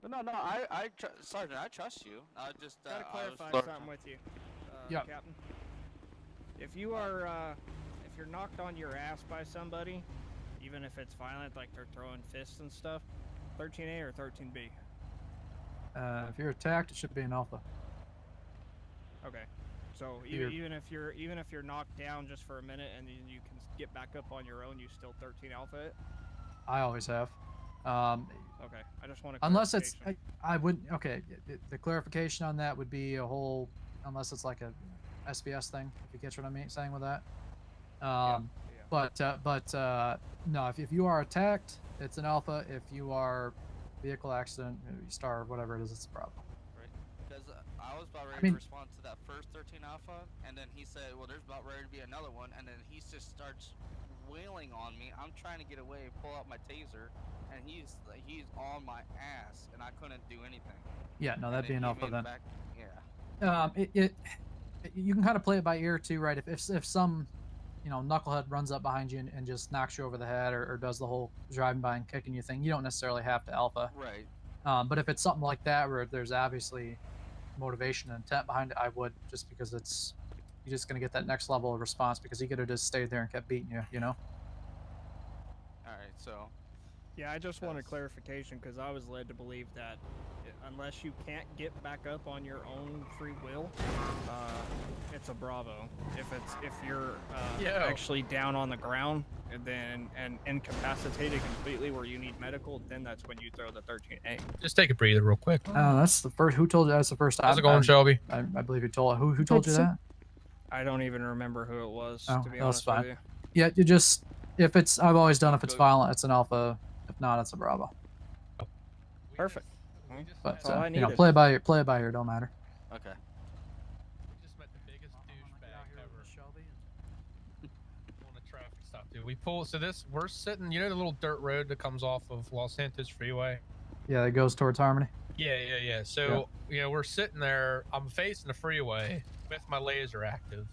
No, Sergeant, I trust you. I just gotta clarify something with you, yeah. Captain. If you are, if you're knocked on your ass by somebody, even if it's violent, like they're throwing fists and stuff, 13A or 13B? If you're attacked, it should be an alpha. Okay. So even if you're knocked down just for a minute and then you can get back up on your own, you still 13 alpha it? I always have. Okay, I just want to. Unless it's, I wouldn't. Okay, the clarification on that would be a whole, unless it's like a SBS thing. If you catch what I'm saying with that. But no, if you are attacked, it's an alpha. If you are vehicle accident, star, whatever it is, it's a problem. Right. Because I was about ready to respond to that first 13 alpha, and then he said, "Well, there's about ready to be another one," and then he just starts wailing on me. I'm trying to get away, pull out my taser, and he's on my ass, and I couldn't do anything. Yeah, no, that'd be an alpha then. Back, yeah. You can kind of play it by ear too, right? If some, knucklehead runs up behind you and just knocks you over the head or does the whole driving by and kicking you thing, you don't necessarily have to alpha. Right. But if it's something like that where there's obviously motivation and intent behind it, I would, just because you're just gonna get that next level of response because he could have just stayed there and kept beating you, All right, so. Yeah, I just wanted clarification because I was led to believe that unless you can't get back up on your own free will, it's a Bravo. If you're actually down on the ground and incapacitated completely where you need medical, then that's when you throw the 13A. Just take a breather real quick. That's the first. Who told you that's the first time? How's it going, Shelby? I believe you told. Who told you that? I don't even remember who it was. To be honest with you. Yeah, you just if it's I've always done if it's violent, it's an alpha. If not, it's a Bravo. Perfect. But play it by ear. Don't matter. Okay. We just met the biggest douchebag ever. On a traffic stop, dude. We pull. So we're sitting. You know the little dirt road that comes off of Los Santos Freeway. Yeah, that goes towards Harmony. Yeah. So we're sitting there. I'm facing the freeway with my laser active,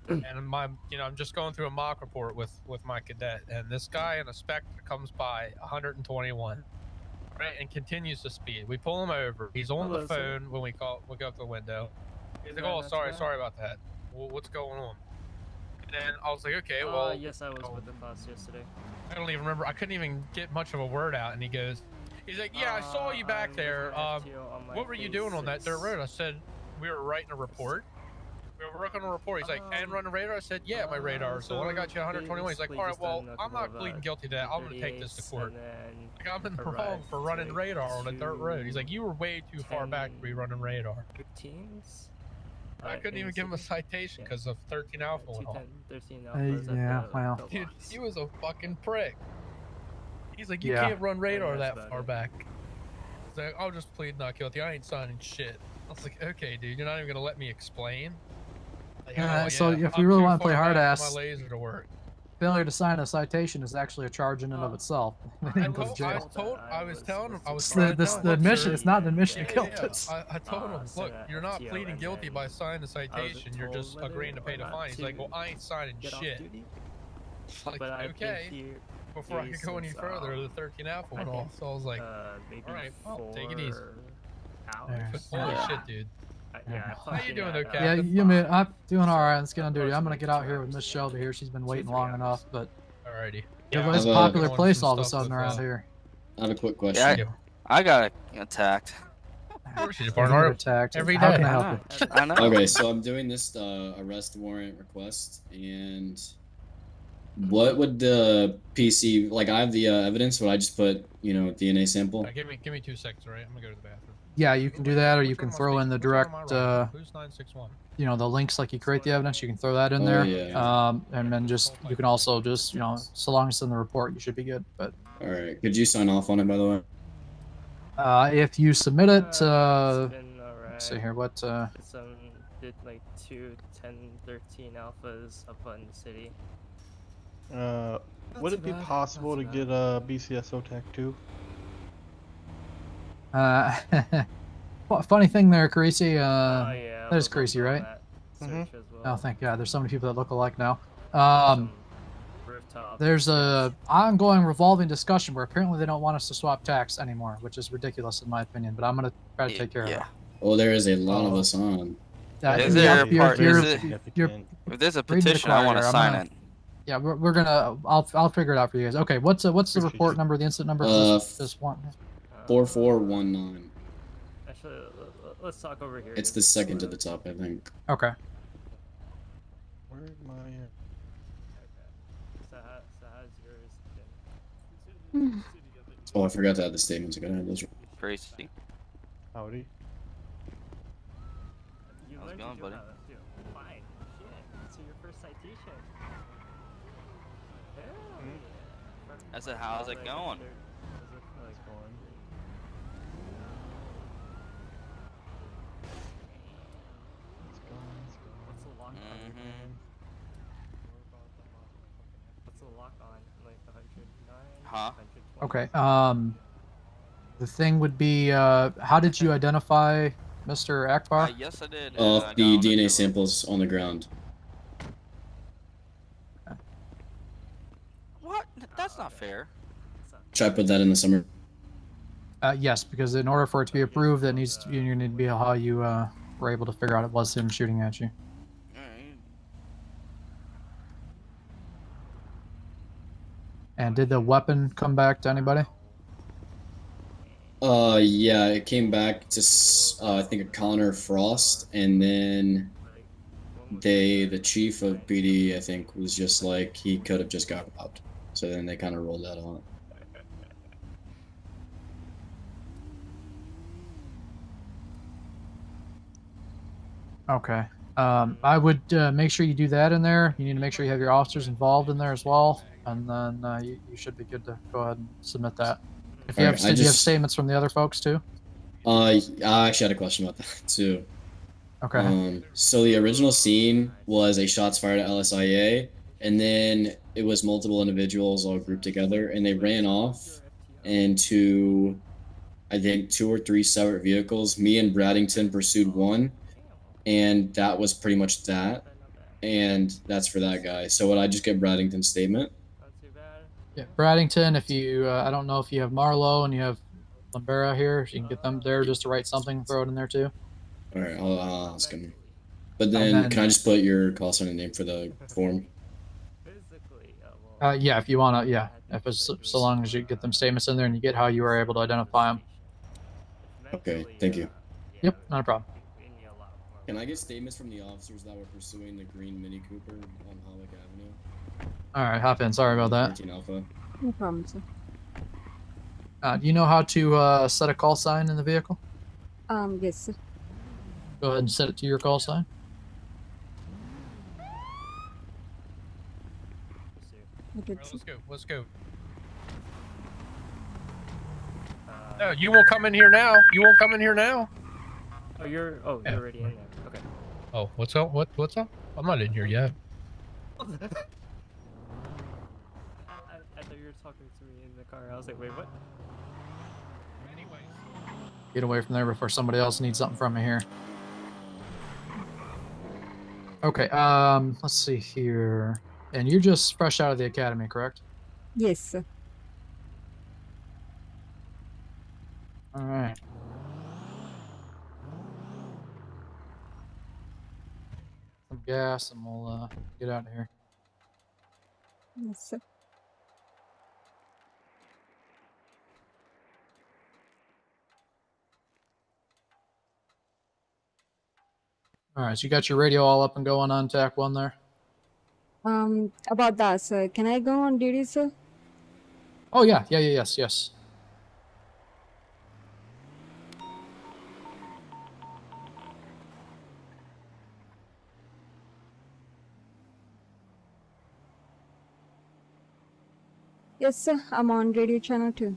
and I'm just going through a mock report with my cadet, and this guy in a Spectre comes by 121. Right, and continues to speed. We pull him over. He's on the phone when we go up the window. He's like, "Oh, sorry about that. Well, what's going on?" And then I was like, "Okay, well." Yes, I was with the class yesterday. I don't even remember. I couldn't even get much of a word out, and he's like, "Yeah, I saw you back there. What were you doing on that dirt road?" I said, "We were writing a report. We were working on a report." He's like, "And running radar?" I said, "Yeah, my radar." So when I got you 121, he's like, "All right, well, I'm not pleading guilty to that. I'm gonna take this to court. Like, I'm in the wrong for running radar on a dirt road." He's like, "You were way too far back to be running radar." 15s? I couldn't even give him a citation because of 13 alpha went off. 13 alpha. Yeah, well. Dude, he was a fucking prick. He's like, "You can't run radar that far back." He's like, "I'll just plead not guilty. I ain't signing shit." I was like, "Okay, dude, you're not even gonna let me explain." Like, so if you really want to play hard ass, my laser to work. Failure to sign a citation is actually a charge in and of itself. I was telling him. The admission. It's not an admission to guilt. I told him, "Look, you're not pleading guilty by signing the citation. You're just agreeing to pay the fine." He's like, "Well, I ain't signing shit." Like, okay. Before I could go any further, the 13 alpha went off. So I was like, "All right, well, take it easy." Holy shit, dude. How you doing, though, Captain? Yeah, I'm doing all right. Let's get on duty. I'm gonna get out here with Miss Shelby here. She's been waiting long enough, but alrighty. It's a popular place all of a sudden around here. I have a quick question. Yeah, I got attacked. Attacked. Every day. How can I help you? I know. Okay, so I'm doing this arrest warrant request, and what would the PC like? I have the evidence. Would I just put DNA sample? Give me 2 seconds, right? I'm gonna go to the bathroom. Yeah, you can do that, or you can throw in the direct, Who's 961? the links like you create the evidence. You can throw that in there. Yeah. And then you can also just, so long as it's in the report, you should be good. But all right, could you sign off on it, by the way? if you submit it, It's been alright. let's see here, what? Did like 2, 10, 13 alphas up in the city. Would it be possible to get a BCSO tech too? Funny thing there, Creasy. Yeah, that is Creasy, right? Well. Oh, thank God. There's so many people that look alike now. There's a ongoing revolving discussion where apparently they don't want us to swap tax anymore, which is ridiculous in my opinion. But I'm gonna try to take care of it. Oh, there is a lot of us on. Is there a part? If there's a read the petition, I want to quiet, sign it. Yeah, we're gonna. I'll figure it out for you guys. Okay, what's the report number, the incident number for this one? 4419. Actually, let's talk over here. It's the second to the top, I think. Okay. Where am I at? So how's yours been? Oh, I forgot to add the statements. I gotta add those. Crazy. Howdy. You How's it learned going, to buddy? do how to do. Fine. Shit. So your first citation. Hell yeah. I said, how's it going? How's it like going? What's the lock on? What's the lock on? Like 109? Huh? 120? Okay. The thing would be, how did you identify Mr. Akbar? Yes, I did. Off the DNA samples on the ground. What? That's not fair. Should I put that in the summary? Yes, because in order for it to be approved, that needs to be, you need to be how you were able to figure out it was him shooting at you. Alright. And did the weapon come back to anybody? Yeah, it came back to I think a Connor Frost, and then the chief of BD, I think, was just like he could have just got robbed. So then they kind of rolled that on. Okay. I would make sure you do that in there. You need to make sure you have your officers involved in there as well, and then you should be good to go ahead and submit that. If you have, did you have statements from the other folks too? I actually had a question about that too. Okay. So the original scene was a shots fired at LSIA, and then it was multiple individuals all grouped together, and they ran off into, I think, 2 or 3 separate vehicles. Me and Braddington pursued one, and that was pretty much that. And that's for that guy. So would I just get Braddington's statement? Yeah, Braddington, if you, I don't know if you have Marlowe and you have Lambera here, if you can get them there just to write something, throw it in there too. Alright, I'll ask him. But then, can I just put your call sign and name for the form? Yeah, if you want to, yeah. If it's, so long as you get them statements in there and you get how you were able to identify them. Okay, thank you. Yep, not a problem. Can I get statements from the officers that were pursuing the green Mini Cooper on Hollick Avenue? Alright, hop in. Sorry about that. 13 Alpha. No problem, sir. Do you know how to set a call sign in the vehicle? Yes, sir. Go ahead and set it to your call sign. Okay, Let's go. Let's go. No, you won't come in here now. You won't come in here now. Oh, you're already in there. Okay. Oh, what's up? What's up? I'm not in here yet. I thought you were talking to me in the car. I was like, wait, what? Get away from there before somebody else needs something from me here. Okay, let's see here. And you're just fresh out of the academy, correct? Yes, sir. All right. Some gas, and we'll get out of here. Yes, sir. All right, so you got your radio all up and going on TAC 1 there? About that, sir. Can I go on duty, sir? Oh, yeah, yes. Yes, sir. I'm on radio channel 2.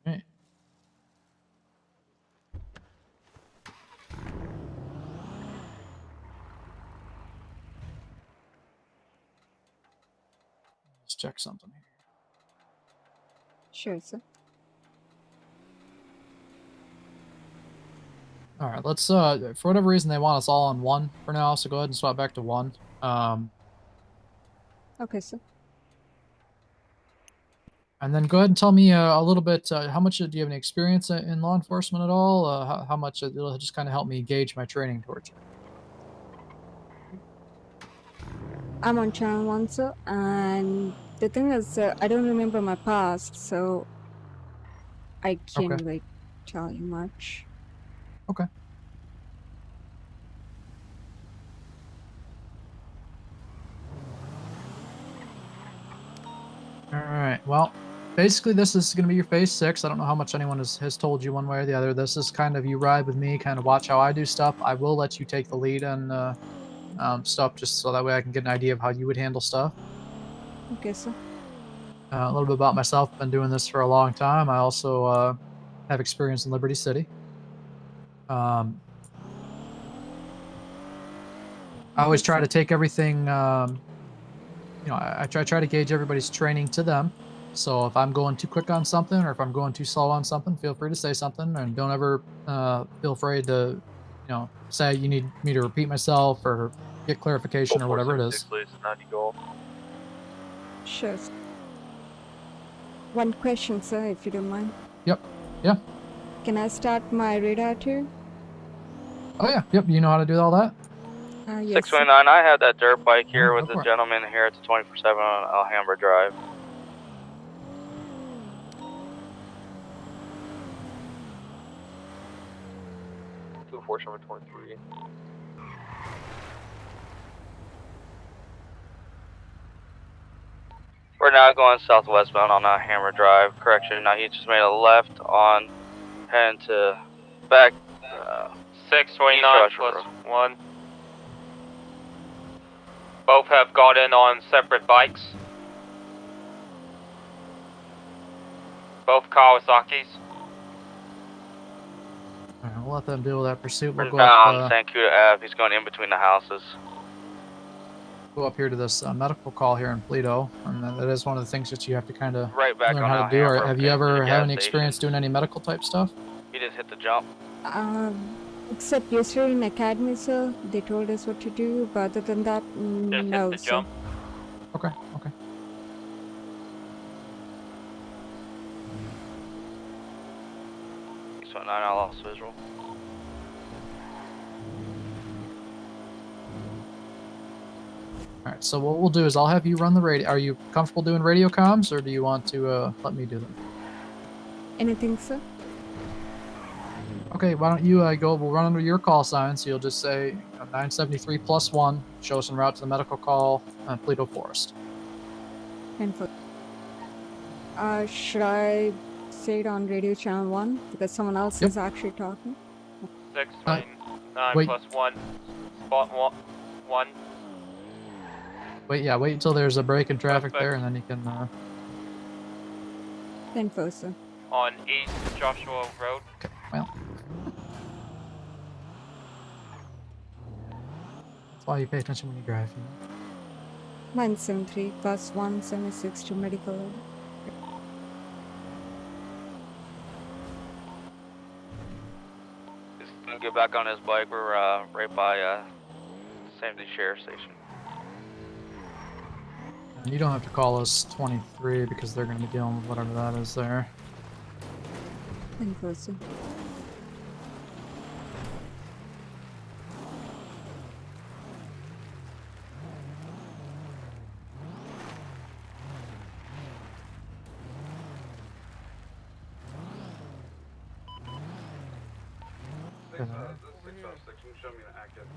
Right. Let's check something here. Sure, sir. All right, let's for whatever reason they want us all on 1 for now, so go ahead and swap back to 1. Okay, sir. And then go ahead and tell me a little bit, how much do you have any experience in law enforcement at all? How much it'll just kind of help me gauge my training towards you. I'm on channel 1, sir, and the thing is, I don't remember my past, so I can't Okay. like tell you much. Okay. All right. Well, basically, this is going to be your phase 6. I don't know how much anyone has told you one way or the other. This is kind of you ride with me, kind of watch how I do stuff. I will let you take the lead on stuff just so that way I can get an idea of how you would handle stuff. Okay, sir. A little bit about myself. Been doing this for a long time. I also have experience in Liberty City. I always try to take everything. I try to gauge everybody's training to them. So if I'm going too quick on something, or if I'm going too slow on something, feel free to say something, and don't ever feel afraid to, say you need me to repeat myself or get clarification or whatever it is. Sure. One question, sir, if you don't mind. Yep. Yeah. Can I start my radar too? Oh yeah. Yep. You know how to do all that? Yes. 629, I have that dirt bike here Yeah, with go the for it. gentleman here at the 24/7 on Alhambra Drive. Number 23. We're now going southwestbound on Alhambra Drive. Correction, now he just made a left on heading to back 629 plus 1. Both have got in on separate bikes. Both Kawasaki's. All right, we'll let them deal with that pursuit. We'll We're go now up, on San Cuda Ave. He's going in between the houses. go up here to this medical call here in Paleto, and that is one of the things that you have to kind of Right back learn on how to do. Or Alhambra. have you okay, to the ever had gas any station. experience doing any medical type stuff? He just hit the jump. Except yesterday in academy, sir, they told us what to do, but other than that, no, Just hit the sir. jump. Okay. Okay. 619, I lost visual. All right. So what we'll do is I'll have you run the radio. Are you comfortable doing radio comms, or do you want to let me do them? Anything, sir? Okay. Why don't you go? We'll run under your call sign. So you'll just say 973 plus 1. Show us en route to the medical call, Paleto Forest. Info. Should I say it on radio channel 1 because someone else is actually talking? 629 wait. plus 1. Spot 1. Wait until there's a break in traffic there, and then you can. Info, sir. On East Joshua Road. Okay. Well. That's why you pay attention when you drive. 973 plus 176 to medical. He's gonna get back on his bike. We're right by Sandy Sheriff Station. And you don't have to call us 23 because they're going to be dealing with whatever that is there. Info, sir.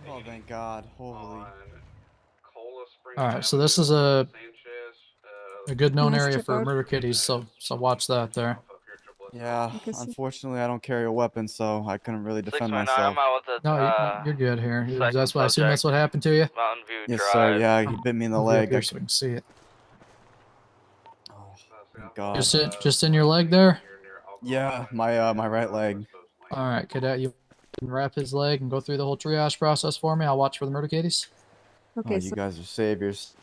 Oh, thank God. Holy. Alright, so this is a good known area for Mastercard. murder kitties, so watch that there. Yeah, unfortunately, I don't carry a weapon, so I couldn't really defend 629, myself. I'm out with the No, you're good here. second That's why I assume subject. that's what happened to you. Mountain View Yes, Drive. sir. Yeah, he bit me in the Move you up leg. here so we can see it. Oh, thank God. Just in your leg there? Yeah, my right leg. Alright, cadet, you can wrap his leg and go through the whole triage process for me. I'll watch for the murder kitties. Okay, Oh, so you guys are saviors.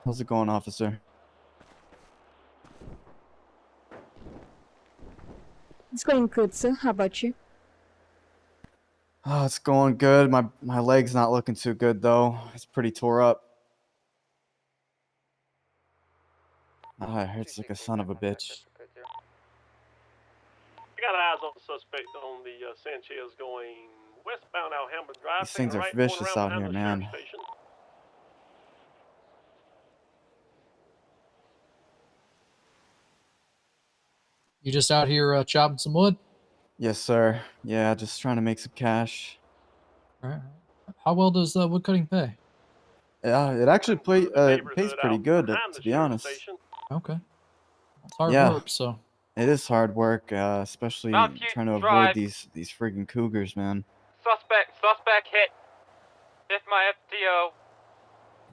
How's it going, officer? It's going good, sir. How about you? Oh, it's going good. My leg's not looking too good though. It's pretty tore up. Ah, it hurts like a son of a bitch. I got eyes on the suspect on the Sanchez going westbound Alhambra Drive. These things taking a are right, going vicious around out here, behind the sheriff's man. station. You just out here chopping some wood? Yes, sir. Yeah, just trying to make some cash. All right. How well does wood cutting pay? Yeah, it actually pays Neighborhood pretty out good, behind to the be sheriff's honest. station. Okay. It's hard Yeah. work, so. It is hard work, especially Mount Houston trying to avoid Drive. these friggin' cougars, man. Suspect hit. Hit my FTO.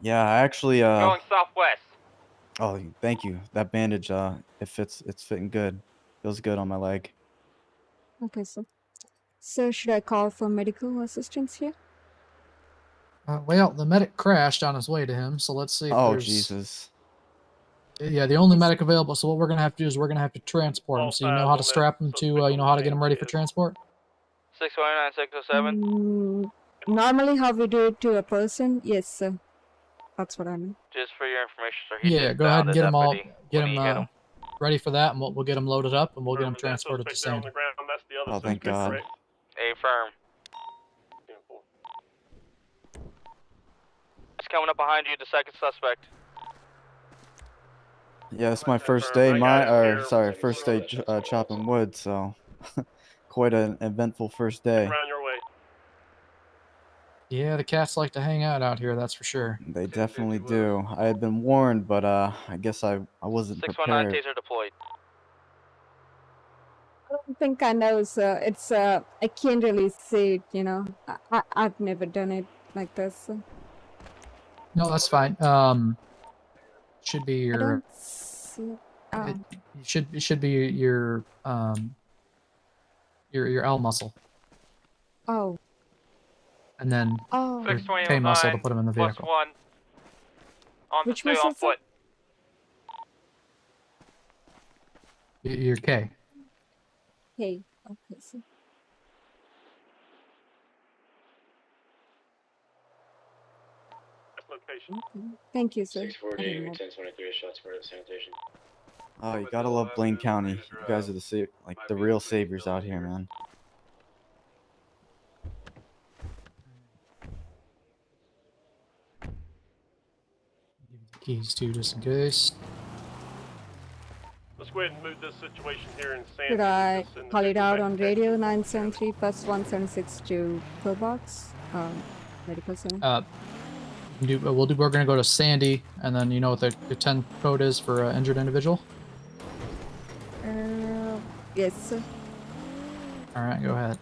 Yeah, I actually Going southwest. oh, thank you. That bandage it's fitting good. Feels good on my leg. Okay, sir. So should I call for medical assistance here? Well, the medic crashed on his way to him, so let's see if Oh, there's... Jesus. Yeah, the only medic available, so what we're going to have to do is we're going to have to transport him. So you know how to strap him to, you know how to get him ready for transport? 629, 607. Normally how we do it to a person? Yes, sir. That's what I mean. Just for your information, sir. He Yeah, just go ahead and downed get a him all, deputy get when he hit him. ready for that, and we'll get him loaded up, and we'll get him transported to Suspect there on Sandy. the ground. That's the other Oh, thank suspect, God. correct? A firm. It's coming up behind you, the second suspect. Yeah, it's my first day. First day chopping wood. So, quite an eventful first day. Around your way. Yeah, the cats like to hang out here, that's for sure. They definitely do. I had been warned, but I guess I wasn't 619 prepared. taser deployed. I don't think I know, sir. It's I can't really say it, you know. I've never done it like this. So. No, that's fine. Should be I your... don't see. Oh. It should be your L muscle, Oh. and then Oh. your K muscle to put him in the vehicle. +1. On Which pursuit on muscle, sir? foot. Your K. Hey. Okay, sir. Location. Okay. Thank you, sir. 648, 1023 shots fired at sanitation. Oh, you gotta love Blaine County. You guys are the real saviors out here, man. Keys too, just in case. Let's go ahead and move this situation here in San Should I call it out on radio 973 plus 176 to pillbox? Medical center. We're gonna go to Sandy, and then you know what the 10 code is for injured individual. Yes, sir. All right, go ahead.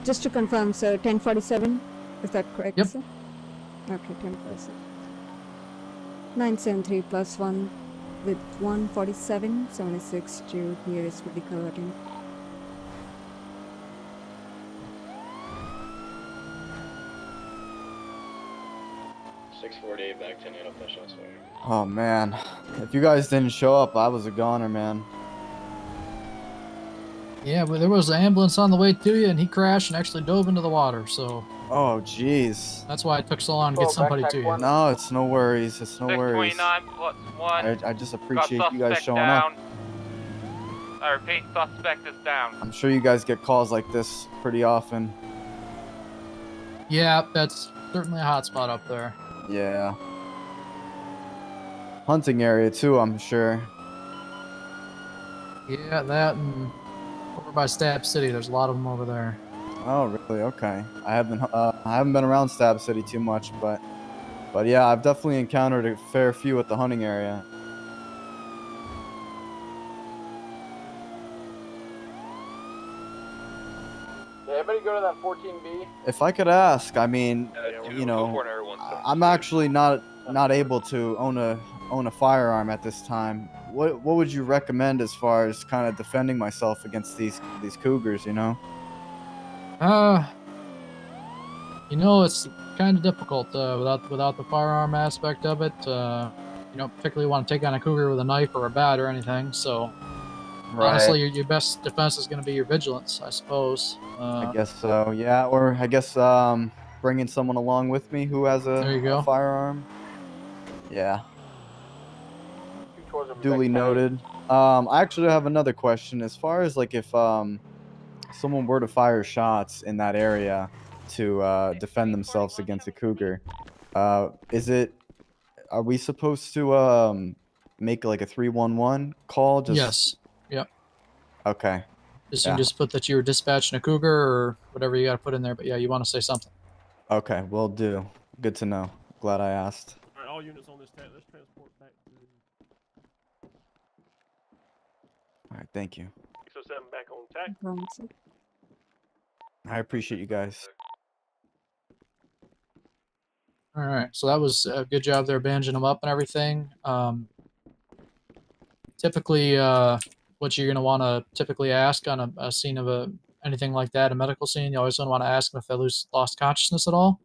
Just to confirm, sir, 1047. Is that correct, Yep. sir? Okay, 1047. 973 plus 1 with 147, 76 to nearest medical attendant. Back 10 up that shots fired. Oh man, if you guys didn't show up, I was a goner, man. Yeah, but there was an ambulance on the way to you, and he crashed and actually dove into the water. So. Oh jeez. That's why it took so long to get somebody to you. No, it's no worries. It's no worries. 629 +1. I just appreciate you guys showing up. I repeat, suspect is down. I'm sure you guys get calls like this pretty often. Yeah, that's certainly a hot spot up there. Yeah. Hunting area too, I'm sure. Yeah, that and over by Stab City, there's a lot of them over there. Oh, really? Okay. I haven't been around Stab City too much, but yeah, I've definitely encountered a fair few at the hunting area. Did everybody go to that 14B? If I could ask, I mean, you know, I'm actually not able to own a firearm at this time. What would you recommend as far as kind of defending myself against these cougars, you know? You know, it's kind of difficult without the firearm aspect of it. particularly want to take on a cougar with a knife or a bat or anything. So Right. honestly, your best defense is going to be your vigilance, I suppose. I guess so. Yeah. Or I guess bringing someone along with me who has There you a go. firearm. Yeah. towards him, Duly protect noted. I actually have another question. As far as like if someone were to fire shots in that area to defend themselves against a cougar, are we supposed to make like a 311 call? Yes. Yep. Okay. You can just put that you were dispatching a cougar or whatever you got to put in there. But yeah, you want to say something. Okay, will do. Good to know. Glad I asked. All right, all units on this tag. Let's transport back to. All right, thank you. 607 back on tack. I appreciate you guys. All right, so that was a good job there, bandaging them up and everything. Typically, what you're gonna want to typically ask on a scene of anything like that, a medical scene, you always want to ask them if they lost consciousness at all,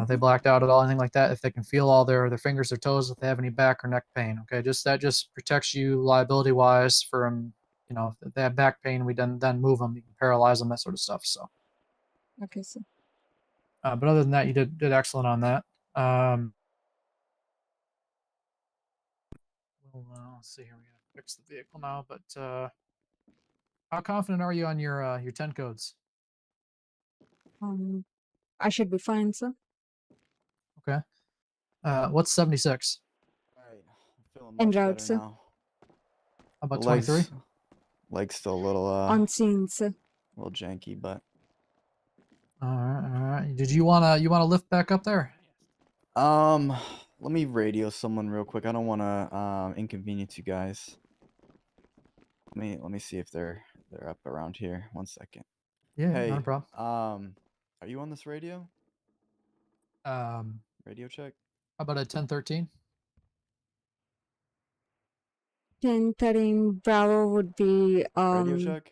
they blacked out at all, anything like that. If they can feel all their fingers or toes, if they have any back or neck pain. Okay, that just protects you liability wise from if they have back pain, we then move them, you can paralyze them, that sort of stuff. So. Okay, sir. But other than that, you did excellent on that. Let's see here. We're gonna fix the vehicle now. But how confident are you on your 10 codes? I should be fine, sir. Okay. What's 76? Alright, I'm feeling En much route, better sir. now. How about The 23? Legs still a little On scene, sir. a little janky, but All right. Did you wanna lift back up there? let me radio someone real quick. I don't want to inconvenience you guys. Let me see if they're up around here. 1 second. Yeah, Hey, not a problem. are you on this radio? Radio check. How about a 1013? 1013 Bravo would be Radio check.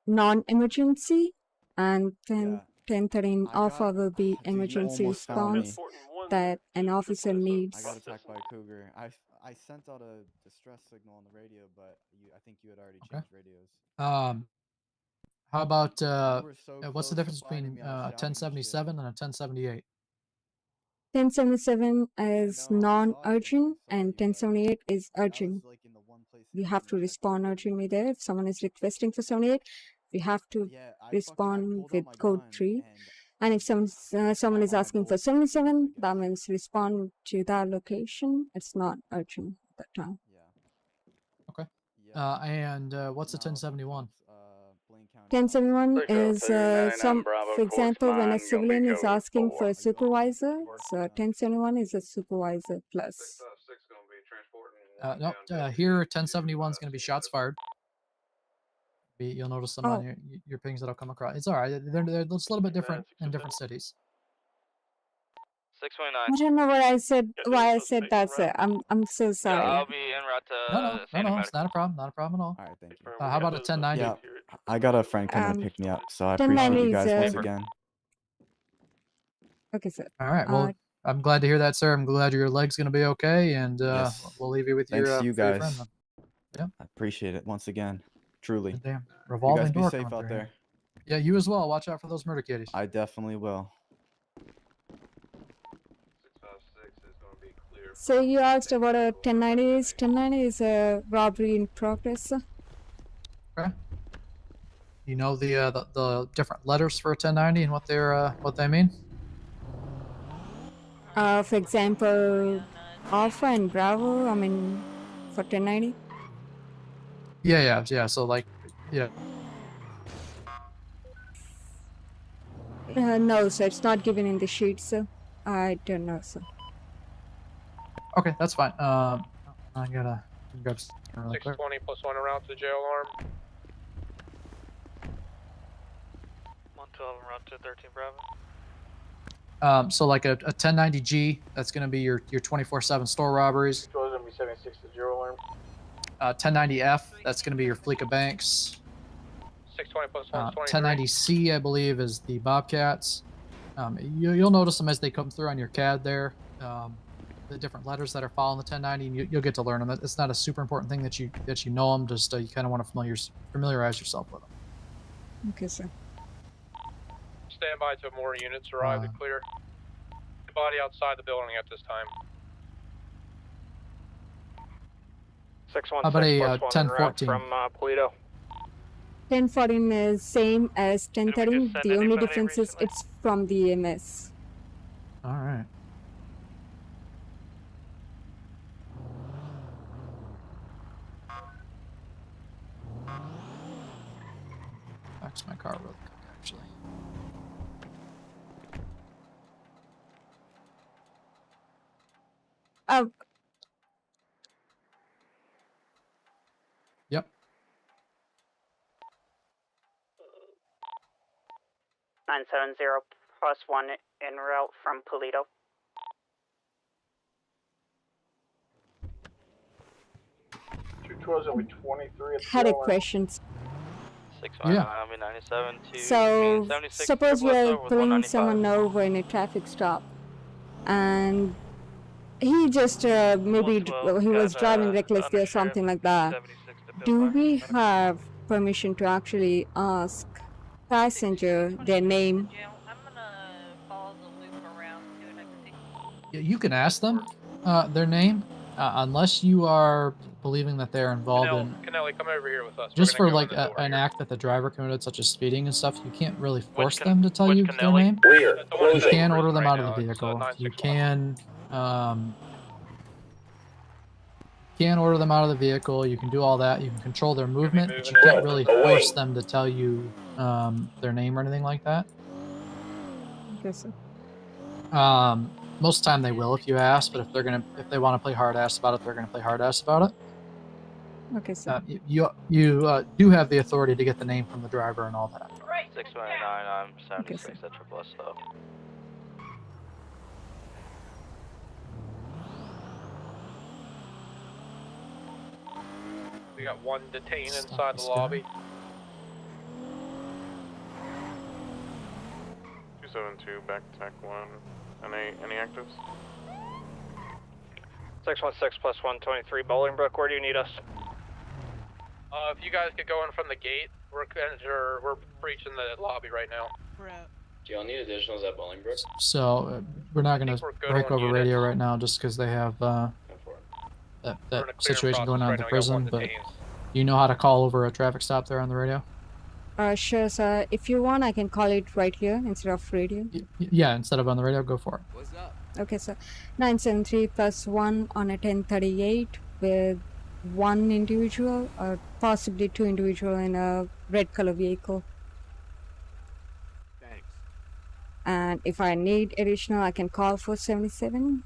non-emergency, and then Yeah. 1013 I Alpha got- will be Dude, you emergency almost found me. response that an officer I needs. got attacked by a cougar. I sent out a distress signal on the radio, but I think you had already changed radios. How about You were so what's the close to difference finding between me, I was a shouting and shit. 1077 and a 1078? 1077 is no, I saw you. non-urgent, I saw and you, but 1078 is I was urgent. like in the one place You that have you to checked respond the urgently there. If someone is requesting for 78, we have to Yeah, I respond pulled out with my code gun 3. and And if someone is my asking for bullet 77, I that guess. means respond to that location. It's not urgent at that time. Yeah. Okay. Yeah. And what's a And I also 1071? called, Blaine County. 1071 is 602-99 Bravo, for example, when a correspond, gonna be civilian is code asking 4. for a supervisor, so 1071 is a supervisor plus. 656 gonna be transporting. No, here 1071 is going to be shots fired. You'll notice them on your pings that'll come across. It's all right. They're just a little bit different in different cities. 629. I don't know what I said. Why I said that, sir. I'm so sorry. Yeah, I'll be en route to No, it's not a problem. Not a problem at all. All right, thank you. How about a 1090? Yeah, I got a friend coming to pick me up, so I 1090 appreciate you is, guys once again. Okay, sir. All right. Well, I'm glad to hear that, sir. I'm glad your leg's going to be okay, and we'll leave you with Thanks your to you for your guys. friend, then. Yeah. I appreciate it once again. Truly. Damn. You Revolving guys be door safe coming out through there. here. Yeah, you as well. Watch out for those murder kitties. I definitely will. 656 is gonna be clear. So you asked about a 1090 is. 1090 is a robbery in progress, sir. Okay. You know the different letters for a 1090 and what they mean? For example, Alpha and Bravo. I mean, for 1090. Yeah. So like, yeah. No, sir. It's not given in the sheet, sir. I don't know, sir. Okay, that's fine. I gotta grab some really quick. 620 plus 1 around to the jail alarm. 112 en route to 13 Bravo. So like a 1090G, that's gonna be your 24/7 store robberies. Control is gonna be 76 to 0 alarm. 1090F, that's gonna be your Fleeca banks. 620 plus 1 is 23. 1090C, I believe, is the Bobcats. You'll notice them as they come through on your CAD there. the different letters that are following the 1090, and you'll get to learn them. It's not a super important thing that you know them. Just you kind of want to familiarize yourself with them. Okay, sir. Stand by till more units arrive to clear. The body outside the building at this time. 616 How about a plus 1 en route 1014? from Polito. 1014 is same as Did we 1013. just send The only anybody difference is recently? it's from the EMS. All right. Back to my car real quick, actually. Yep. 970 plus 1 en route from Polito. Only 23 at the Had a tail end. question. 659, 97 to So 76. suppose triple S you're over with pulling 195. someone over in a traffic stop, and he just maybe he was driving recklessly or something like that. Do we have permission to actually ask passenger their name? Yeah, you can ask them their name, unless you are believing that they're involved in Kennelly, come over here with us. just We're for gonna like go in the door an here. act that the driver committed, such as speeding and stuff. You can't really force them to tell which you their Kennelly? name. Clear. The one You in can the order prison them right out of now, the it's, vehicle. You 961. can order them out of the vehicle. You can do all that. You can control their movement, but you moving can't in. really force them to tell you their name or anything like that. Okay, sir. Most of the time they will if you ask, but if they want to play hard ass about it, they're gonna play hard ass about it. Okay, sir. You do have the authority to get the name from the driver and all that. 629, I'm 76 Okay, at triple S though. We got one detained Stop inside the this guy. lobby. 272 back to Tech 1. Any actives? 616 plus 123 Bolingbrook. Where do you need us? If you guys could go in from the gate, we're breaching the lobby right now. Do y'all need additionals at Bolingbrook? So we're not gonna we're good break on over units. radio right now just because they have Go for it. We're in that a clearing situation going on process at the right now. We got one prison. But detained. you know how to call over a traffic stop there on the radio? Sure, sir. If you want, I can call it right here instead of radio. Yeah, instead of on the radio, go for it. What's up? Okay, sir. 973 plus 1 on a 1038 with one individual or possibly two individual in a red color vehicle. Thanks. And if I need additional, I can call for 77.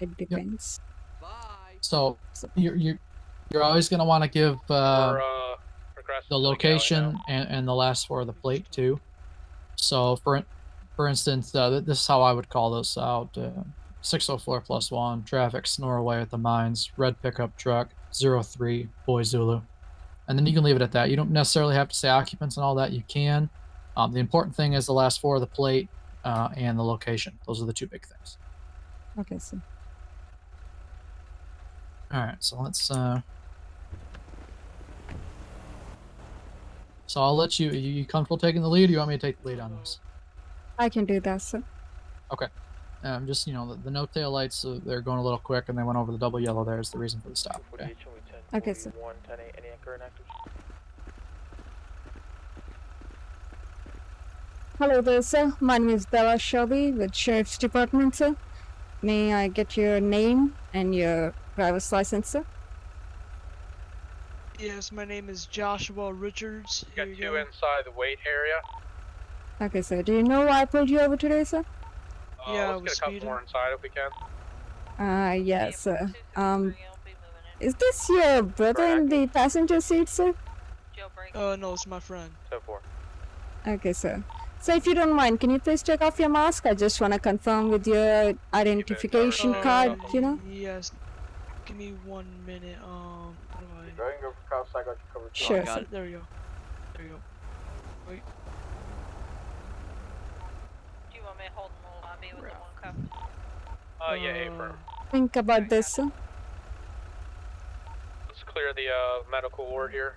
It depends. Bye. So you're always gonna want to give We're progressing the to galley location now. and the last four of the plate too. So for instance, this is how I would call this out: 604 plus 1 traffic Norway at the mines, red pickup truck 03 Boy Zulu, and then you can leave it at that. You don't necessarily have to say occupants and all that. You can. The important thing is the last four of the plate and the location. Those are the two big things. Okay, sir. All right, so let's. So I'll let you. Are you comfortable taking the lead? Or do you want me to take the lead on this? I can do that, sir. Okay. Just the no tail lights. They're going a little quick, and they went over the double yellow. There is the reason for the stop. Okay. Okay, sir. 10 any anchor inactive? Hello there, sir. My name is Bella Shelby with Sheriff's Department, sir. May I get your name and your driver's license, sir? Yes, my name is Joshua Richards. You got two inside the wait area. Okay, sir. Do you know why I pulled you over today, sir? Yeah, I let's was get a couple speeding. more inside if we can. Yes, sir. Is this your brother in the passenger seat, sir? No, it's my friend. 10-4. Okay, sir. So if you don't mind, can you please take off your mask? I just want to confirm with your identification card, you know? Yes. Give me 1 minute. What do I... Go ahead and go for cops. I got you covered. Sure, sir. There we go. There you go. Wait. Do you want me to hold in the lobby with the one cup? Yeah, A firm. think about this, sir? Let's clear the medical ward here.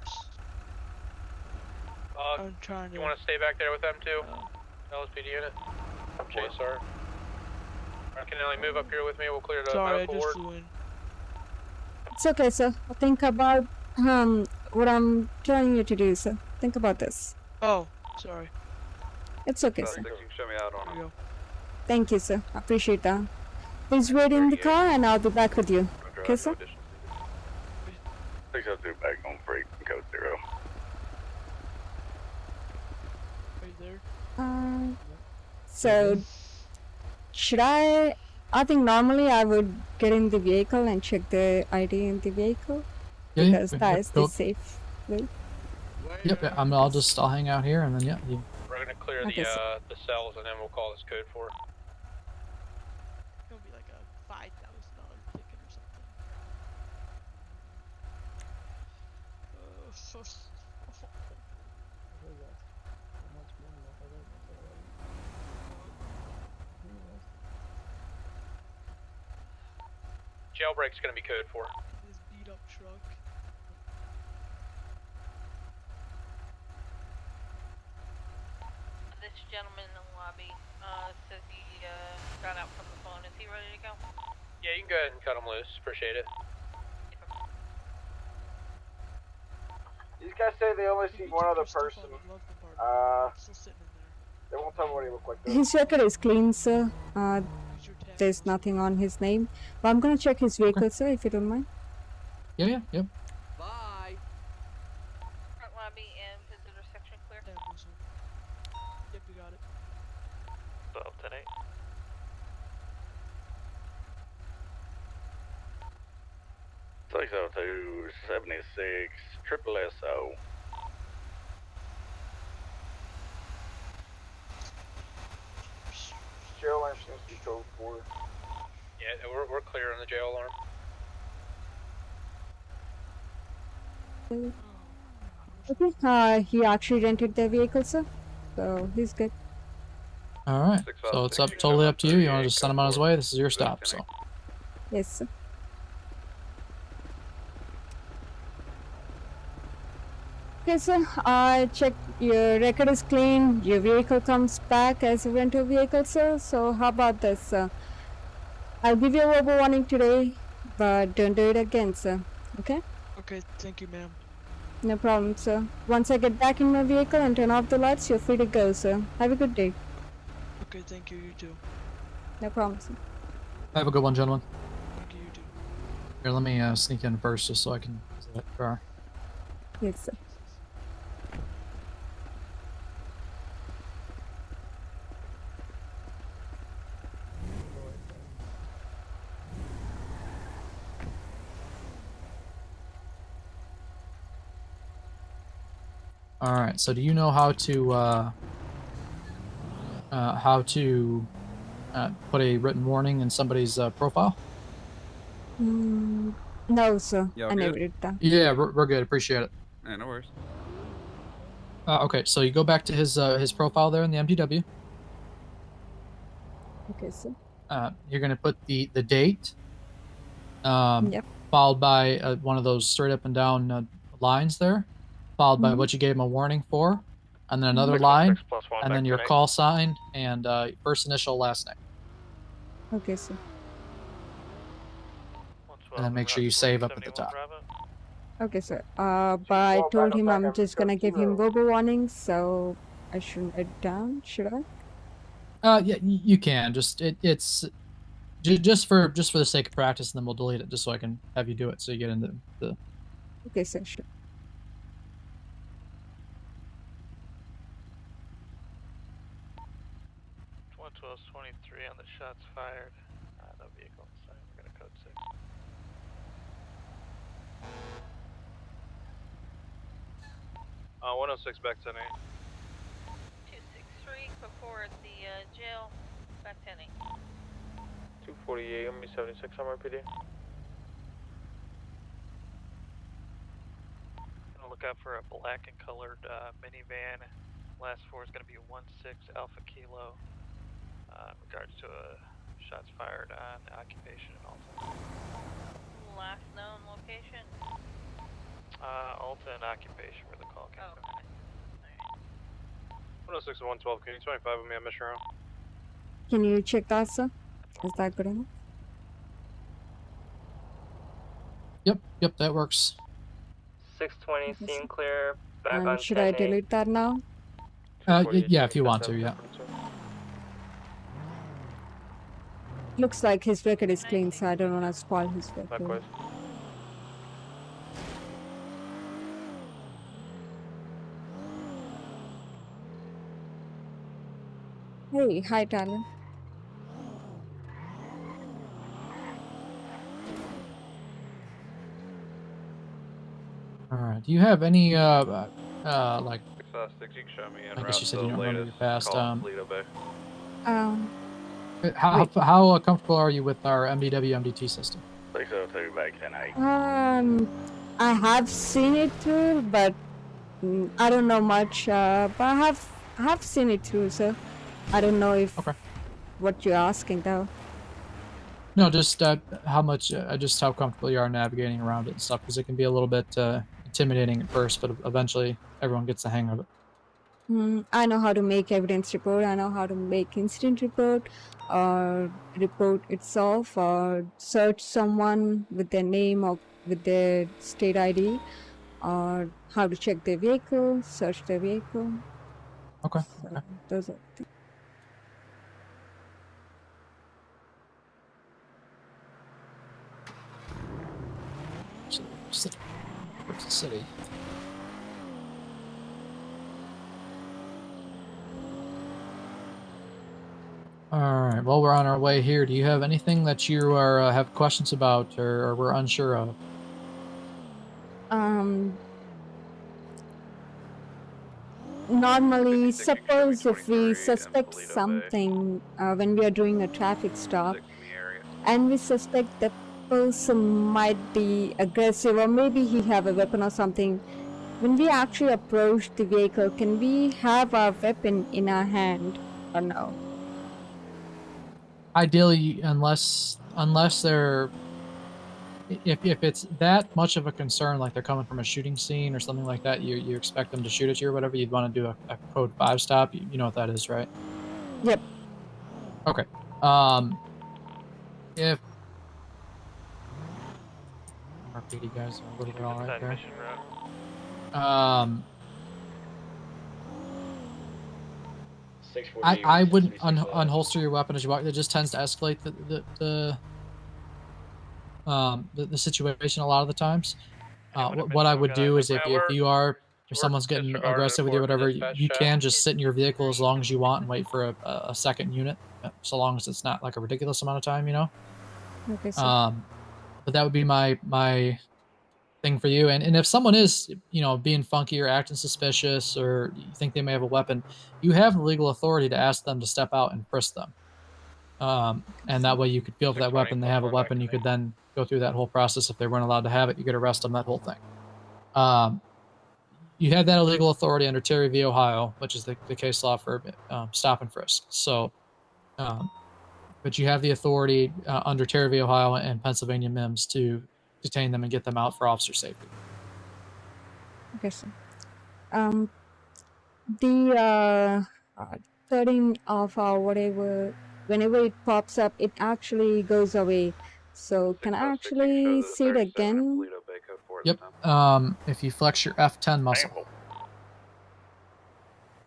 I'm trying to. You want to stay back there with them too? LSPD unit? JSR. Can you move up here with me? We'll clear the Sorry, I medical just ward. flew in. It's okay, sir. Think about what I'm telling you to do, sir. Think about this. Oh, sorry. It's okay, sir. You can show me out on it. Thank you, sir. I appreciate that. Please wait in the car and I'll be back with you. Okay, sir? 602 back on break, code 0. Right there. So, should I think normally I would get in the vehicle and check the ID in the vehicle. Yeah, Because that is the go. safe way. Yep, I'll hang out here and then yeah. We're gonna clear Okay, the cells and then we'll call this code 4. It's gonna be like a $5,000 ticket or something. Jailbreak's gonna be code 4. This beat up truck. This gentleman in the lobby says he got out from the phone. Is he ready to go? Yeah, you can go ahead and cut them loose. Appreciate it. These guys say they only see one other person. They won't tell me what he looked like. His record is clean, sir. There's nothing on his name. But I'm gonna check his vehicle, sir, if you don't mind. Yeah. Bye. Front lobby and visitor section clear. Yep, we got it. 12-10-8. Six 602 76 triple SO. Jail alarm seems to be code 4. Yeah, we're clear on the jail alarm. Okay, he actually rented the vehicle, sir. So he's good. Alright. So it's totally up to you. You want to just send him on his way? This is your stop, so. Yes, sir. Okay, sir. I checked your record is clean. Your vehicle comes back as a rental vehicle, sir. So how about this, sir? I'll give you a verbal warning today, but don't do it again, sir. Okay? Okay, thank you, ma'am. No problem, sir. Once I get back in my vehicle and turn off the lights, you're free to go, sir. Have a good day. Okay, thank you, you too. No problem, sir. Have a good one, gentlemen. Thank you, you too. Here, let me sneak in first just so I can visit that car. Yes, sir. Alright, so do you know how to put a written warning in somebody's profile? No, sir. I never did that. Yeah, we're good. Appreciate it. Yeah, no worries. Okay, so you go back to his profile there in the MDW. Okay, sir. You're gonna put the date, Yep. followed by one of those straight up and down lines there, followed by what you gave him a warning for, and then another line, and then your call sign and first initial, last name. Okay, sir. And then make sure you save up at the top. Okay, sir. But I told him I'm just gonna give him verbal warnings, so I shouldn't write it down, should I? Yeah, you can. It's just for the sake of practice, and then we'll delete it just so I can have you do it, so you get into the. Okay, sir. Sure. Twelve 23 on the shots fired. No vehicle inside. We're gonna code 6. Uh, 106 back 10-8. 263 before the jail. Back 10-8. 248, I'm 76 on RPD. Gonna look out for a black and colored minivan. Last four is gonna be 16 Alpha Kilo. In regards to a Shots fired on occupation in Alton. Last known location? Alton occupation where the call came from. 106 and 112, can you 25 with me on Mission Row? Can you check that, sir? Is that good enough? Yep, that works. 620, Yes, scene sir. clear, back And on should I 10-8. delete that now? Yeah, if you want to, yeah. Looks like his record is clean, so I don't want to spoil his record. Likewise. Hey, hi, Talon. Alright, do you have any, like, 6 you can show me en I route guess you said to you the don't remember latest your past, call in Toledo Bay. how comfortable are you with our MDW MDT system? 602 back 10-8. I have seen it too, but I don't know much. But I have seen it too, so I don't know if what you're asking though. No, just just how comfortable you are navigating around it and stuff, because it can be a little bit intimidating at first, but eventually everyone gets the hang of it. I know how to make evidence report. I know how to make incident report, or report itself, or search someone with their name or with their state ID, or how to check their vehicle, search their vehicle. Okay. So those are things. Where's the city? Alright, well, we're on our way here. Do you have anything that you are have questions about or we're unsure of? Normally, suppose if we suspect something when we are doing a traffic stop, and we suspect the person might be aggressive, or maybe he have a weapon or something, when we actually approach the vehicle, can we have our weapon in our hand or no? Ideally, unless they're if it's that much of a concern, like they're coming from a shooting scene or something like that, you expect them to shoot at you or whatever, you'd want to do a code 5 stop. You know what that is, right? Yep. Okay. If RPD guys are a little bit alright there. I wouldn't unholster your weapon as you walk. It just tends to escalate the situation a lot of the times. What I would do is if someone's getting aggressive with you or whatever, you can just sit in your vehicle as long as you want and wait for a second unit, so long as it's not like a ridiculous amount of time, you know. Okay. So. But that would be my thing for you. And if someone is, being funky or acting suspicious, or you think they may have a weapon, you have the legal authority to ask them to step out and frisk them. And that way you could feel for that weapon. They have a weapon. You could then go through that whole process. If they weren't allowed to have it, you could arrest them, that whole thing. You have that legal authority under Terry v. Ohio, which is the case law for stop and frisk. So, but you have the authority under Terry v. Ohio and Pennsylvania MIMS to detain them and get them out for officer safety. Okay, so the 13 of whatever, whenever it pops up, it actually goes away. So can I actually see it again? Yep. If you flex your F10 muscle,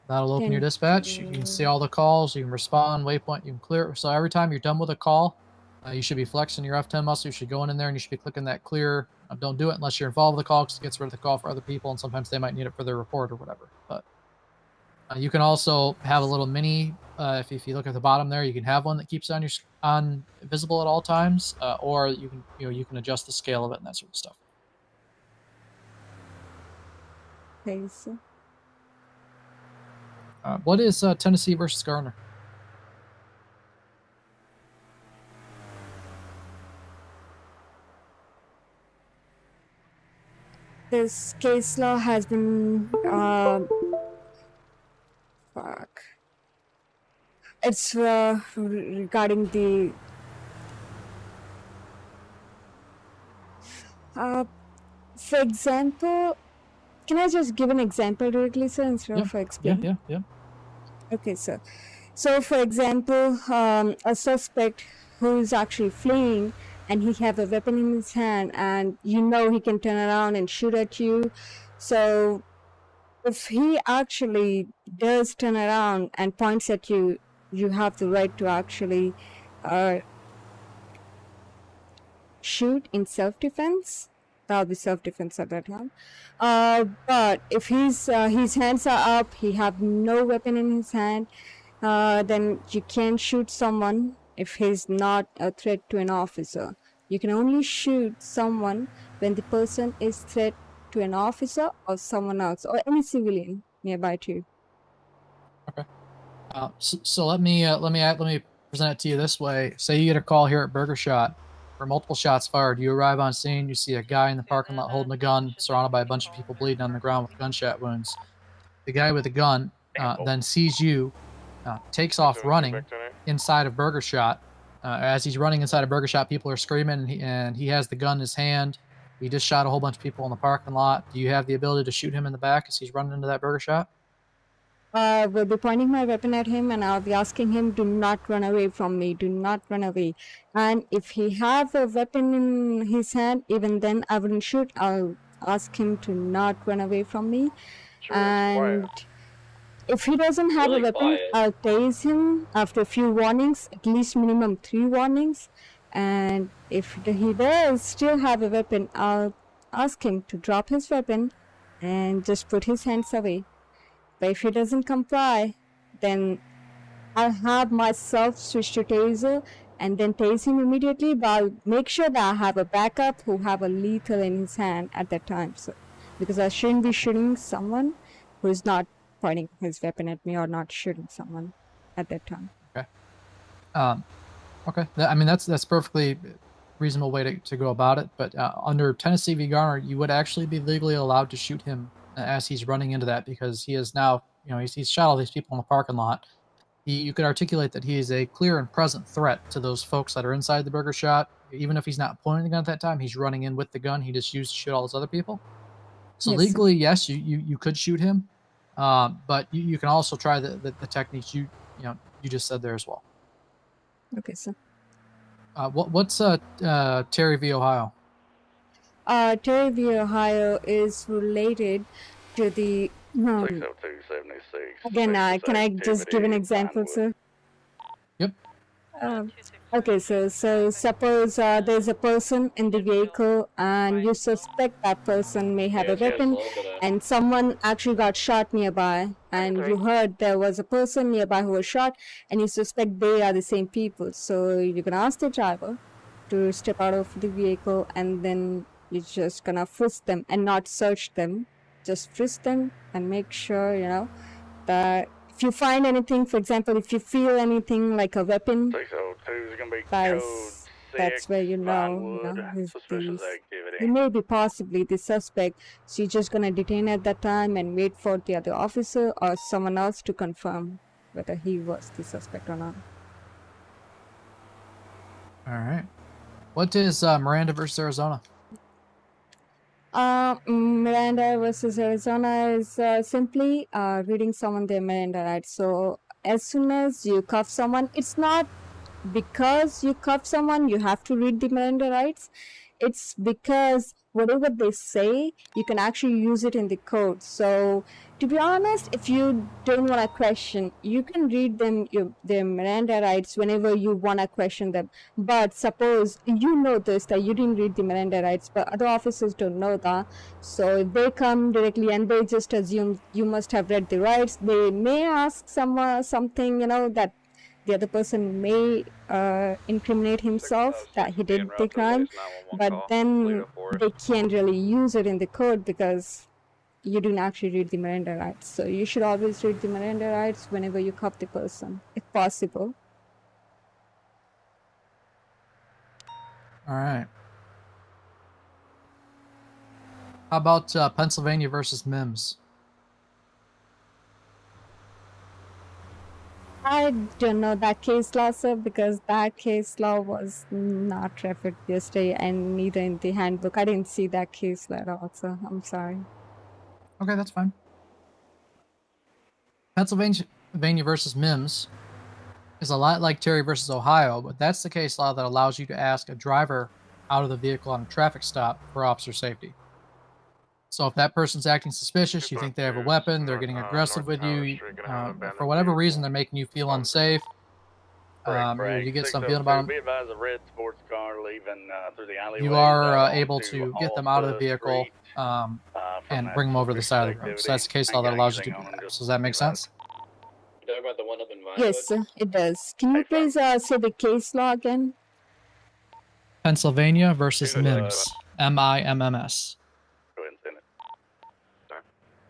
that'll open your dispatch. You can see all the calls. You can respond, waypoint. You can clear it. So every time you're done with a call, you should be flexing your F10 muscle. You should go in there and you should be clicking that clear. Don't do it unless you're involved with the call, because it gets rid of the call for other people, and sometimes they might need it for their report or whatever. But you can also have a little mini. If you look at the bottom there, you can have one that keeps it on visible at all times, or you can adjust the scale of it and that sort of stuff. Okay, so. What is Tennessee versus Garner? This case law has been it's regarding the For example, can I just give an example directly, sir, instead of explaining? Yeah. Okay, sir. So, for example, a suspect who is actually fleeing and he have a weapon in his hand, and you know he can turn around and shoot at you. So, if he actually does turn around and points at you, you have the right to actually shoot in self-defense. That'll be self-defense at that time. But if his hands are up, he have no weapon in his hand, then you can shoot someone if he's not a threat to an officer. You can only shoot someone when the person is threat to an officer or someone else or any civilian nearby to you. So let me present it to you this way. Say you get a call here at Burger Shot for multiple shots fired. You arrive on scene. You see a guy in the parking lot holding a gun, surrounded by a bunch of people bleeding on the ground with gunshot wounds. The guy with the gun then sees you, takes off running inside of Burger Shot. As he's running inside of Burger Shot, people are screaming, and he has the gun in his hand. He just shot a whole bunch of people in the parking lot. Do you have the ability to shoot him in the back as he's running into that Burger Shot? Will be pointing my weapon at him, and I'll be asking him, do not run away from me, do not run away. And if he have a weapon in his hand, even then I wouldn't shoot. I'll ask him to not run away from me. And if he doesn't have a weapon, I'll tase him after a few warnings, at least minimum 3 warnings. And if he does still have a weapon, I'll ask him to drop his weapon and just put his hands away. But if he doesn't comply, then I'll have myself switch to taser and then tase him immediately, but I'll make sure that I have a backup who have a lethal in his hand at that time. So, because I shouldn't be shooting someone who is not pointing his weapon at me or not shooting someone at that time. Okay. Okay. I mean, that's perfectly reasonable way to go about it. But under Tennessee v. Garner, you would actually be legally allowed to shoot him as he's running into that, because he is now, he's shot all these people in the parking lot. You could articulate that he is a clear and present threat to those folks that are inside the Burger Shot. Even if he's not pointing the gun at that time, he's running in with the gun he just used to shoot all those other people. So Yes, legally, yes, you could shoot him, but you can also try the techniques you just said there as well. Okay, sir. What's Terry v. Ohio? Terry v. Ohio is related to the. 60276. Again, can I just give an example, sir? Yep. Okay, so suppose there's a person in the vehicle and you suspect that person may have a weapon, and someone actually got shot nearby, and you heard there was a person nearby who was shot, and you suspect they are the same people. So you're gonna ask the driver to step out of the vehicle, and then you're just gonna frisk them and not search them. Just frisk them and make sure, that if you find anything, for example, if you feel anything like a weapon, 602 is going to be that's where you may be possibly the suspect. So you're just gonna detain at that time and wait for the other officer or someone else to confirm whether he was the suspect or not. All right. What is Miranda versus Arizona? Miranda versus Arizona is simply reading someone their Miranda rights. So as soon as you cuff someone, it's not because you cuff someone you have to read the Miranda rights. It's because whatever they say, you can actually use it in the code. So to be honest, if you don't want to question, you can read them their Miranda rights whenever you want to question them. But suppose you know this, that you didn't read the Miranda rights, but other officers don't know that. So if they come directly and they just assume you must have read the rights, they may ask something, that the other person may incriminate himself that he did the crime, but then they can't really use it in the code because you didn't actually read the Miranda rights. So you should always read the Miranda rights whenever you cuff the person, if possible. All right. How about Pennsylvania versus Mims? I don't know that case law, sir, because that case law was not referred yesterday and neither in the handbook. I didn't see that case law at all, sir. I'm sorry. Okay, that's fine. Pennsylvania versus Mims is a lot like Terry versus Ohio, but that's the case law that allows you to ask a driver out of the vehicle on a traffic stop for officer safety. So if that person's acting suspicious, you think they have a weapon, they're getting aggressive with you, for whatever reason they're making you feel unsafe, or you get some feeling about them, Be advised a red sports car leaving through the alleyway. you are able to get them out of the vehicle and bring them over to the side of the road. So that's the case law that allows you to do that. So does that make sense? You talking about the one up in Vinewood? Yes, sir, it does. Can you please say the case law again? Pennsylvania versus Mims. M-I-M-M-S. Go ahead and send it.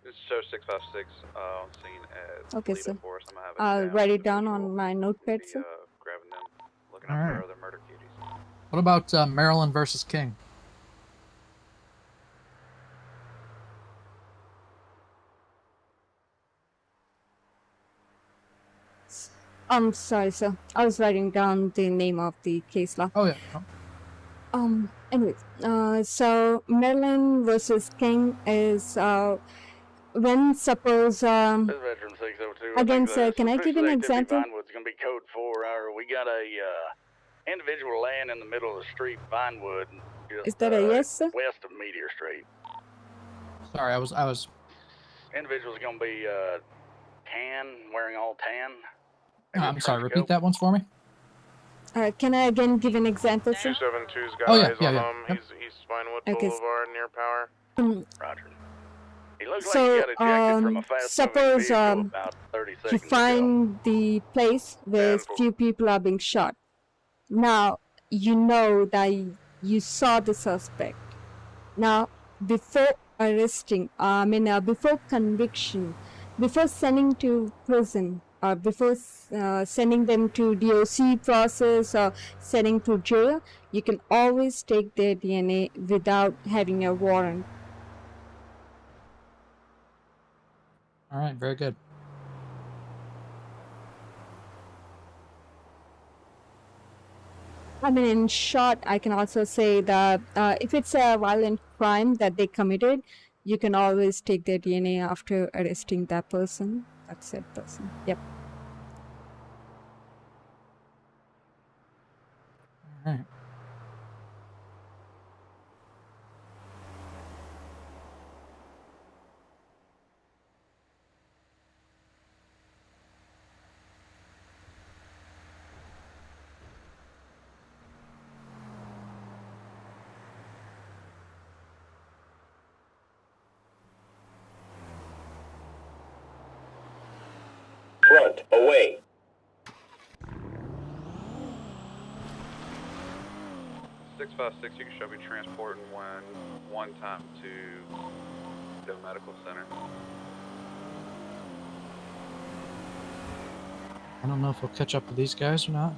This show 656 on scene at Okay, Toledo sir. Forest. I'm gonna have I'll write it down on my notepad, sir. grabbing them, looking All out right. for other murder cuties. What about Maryland versus King? I'm sorry, sir. I was writing down the name of the case law. Oh, yeah. Anyways, so Maryland versus King is when suppose This is Veteran 602. again, sir, can I give an example? Vinewood's gonna be code 4. We got a individual laying in the middle of the street, Vinewood, just Is that a yes, sir? west of Meteor Street. Sorry, I was. Individual's gonna be tan, wearing all tan. I'm sorry. Repeat that once for me. Can I again give an example, sir? 272's got Oh, yeah, eyes yeah, on yeah. him. Yep. He's East Vinewood Okay, Boulevard near Power. Roger. He looks So, like he got ejected from a fast suppose about 30 you seconds ago. find the place where few people are being shot. Now, you know that you saw the suspect. Now, before arresting, before conviction, before sending to prison, or before sending them to DOC process or sending to jail, you can always take their DNA without having a warrant. All right, very good. I mean, in short, I can also say that if it's a violent crime that they committed, you can always take their DNA after arresting that person. That's that person. Yep. All right. Front, away. Six you can show me transporting one time to the medical center. I don't know if we'll catch up with these guys or not.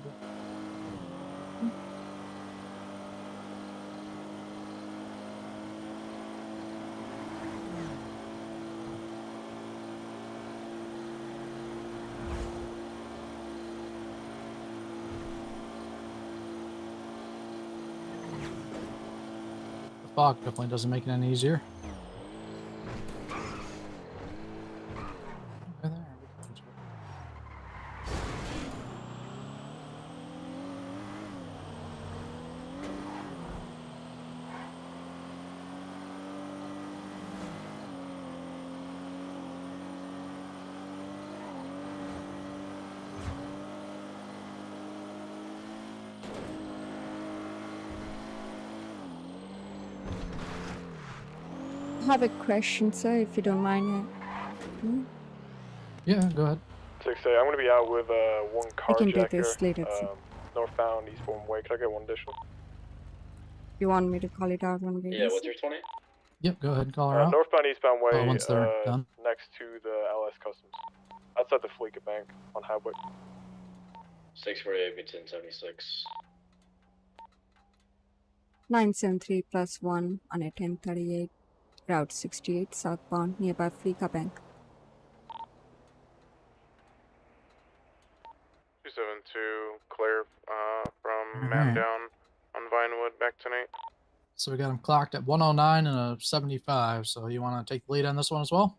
The fog definitely doesn't make it any easier. I have a question, sir, if you don't mind. Yeah, go ahead. 6A, I'm going to be out with one I can do carjacker. this later, sir. Northbound, eastbound way. Can I get one additional? You want me to call it out one day? Yeah, what's your 20? Yep, go ahead and call her out. Northbound, eastbound way. Once they're done. Next to the LS Customs. Outside the Fleeca Bank on Highway. 648 be 1076. 973 + 1 on a 1038, Route 68, southbound, nearby Fleeca Bank. 272, clear from All man right. down on Vinewood, back tonight. So we got him clocked at 109 and a 75. So you want to take the lead on this one as well?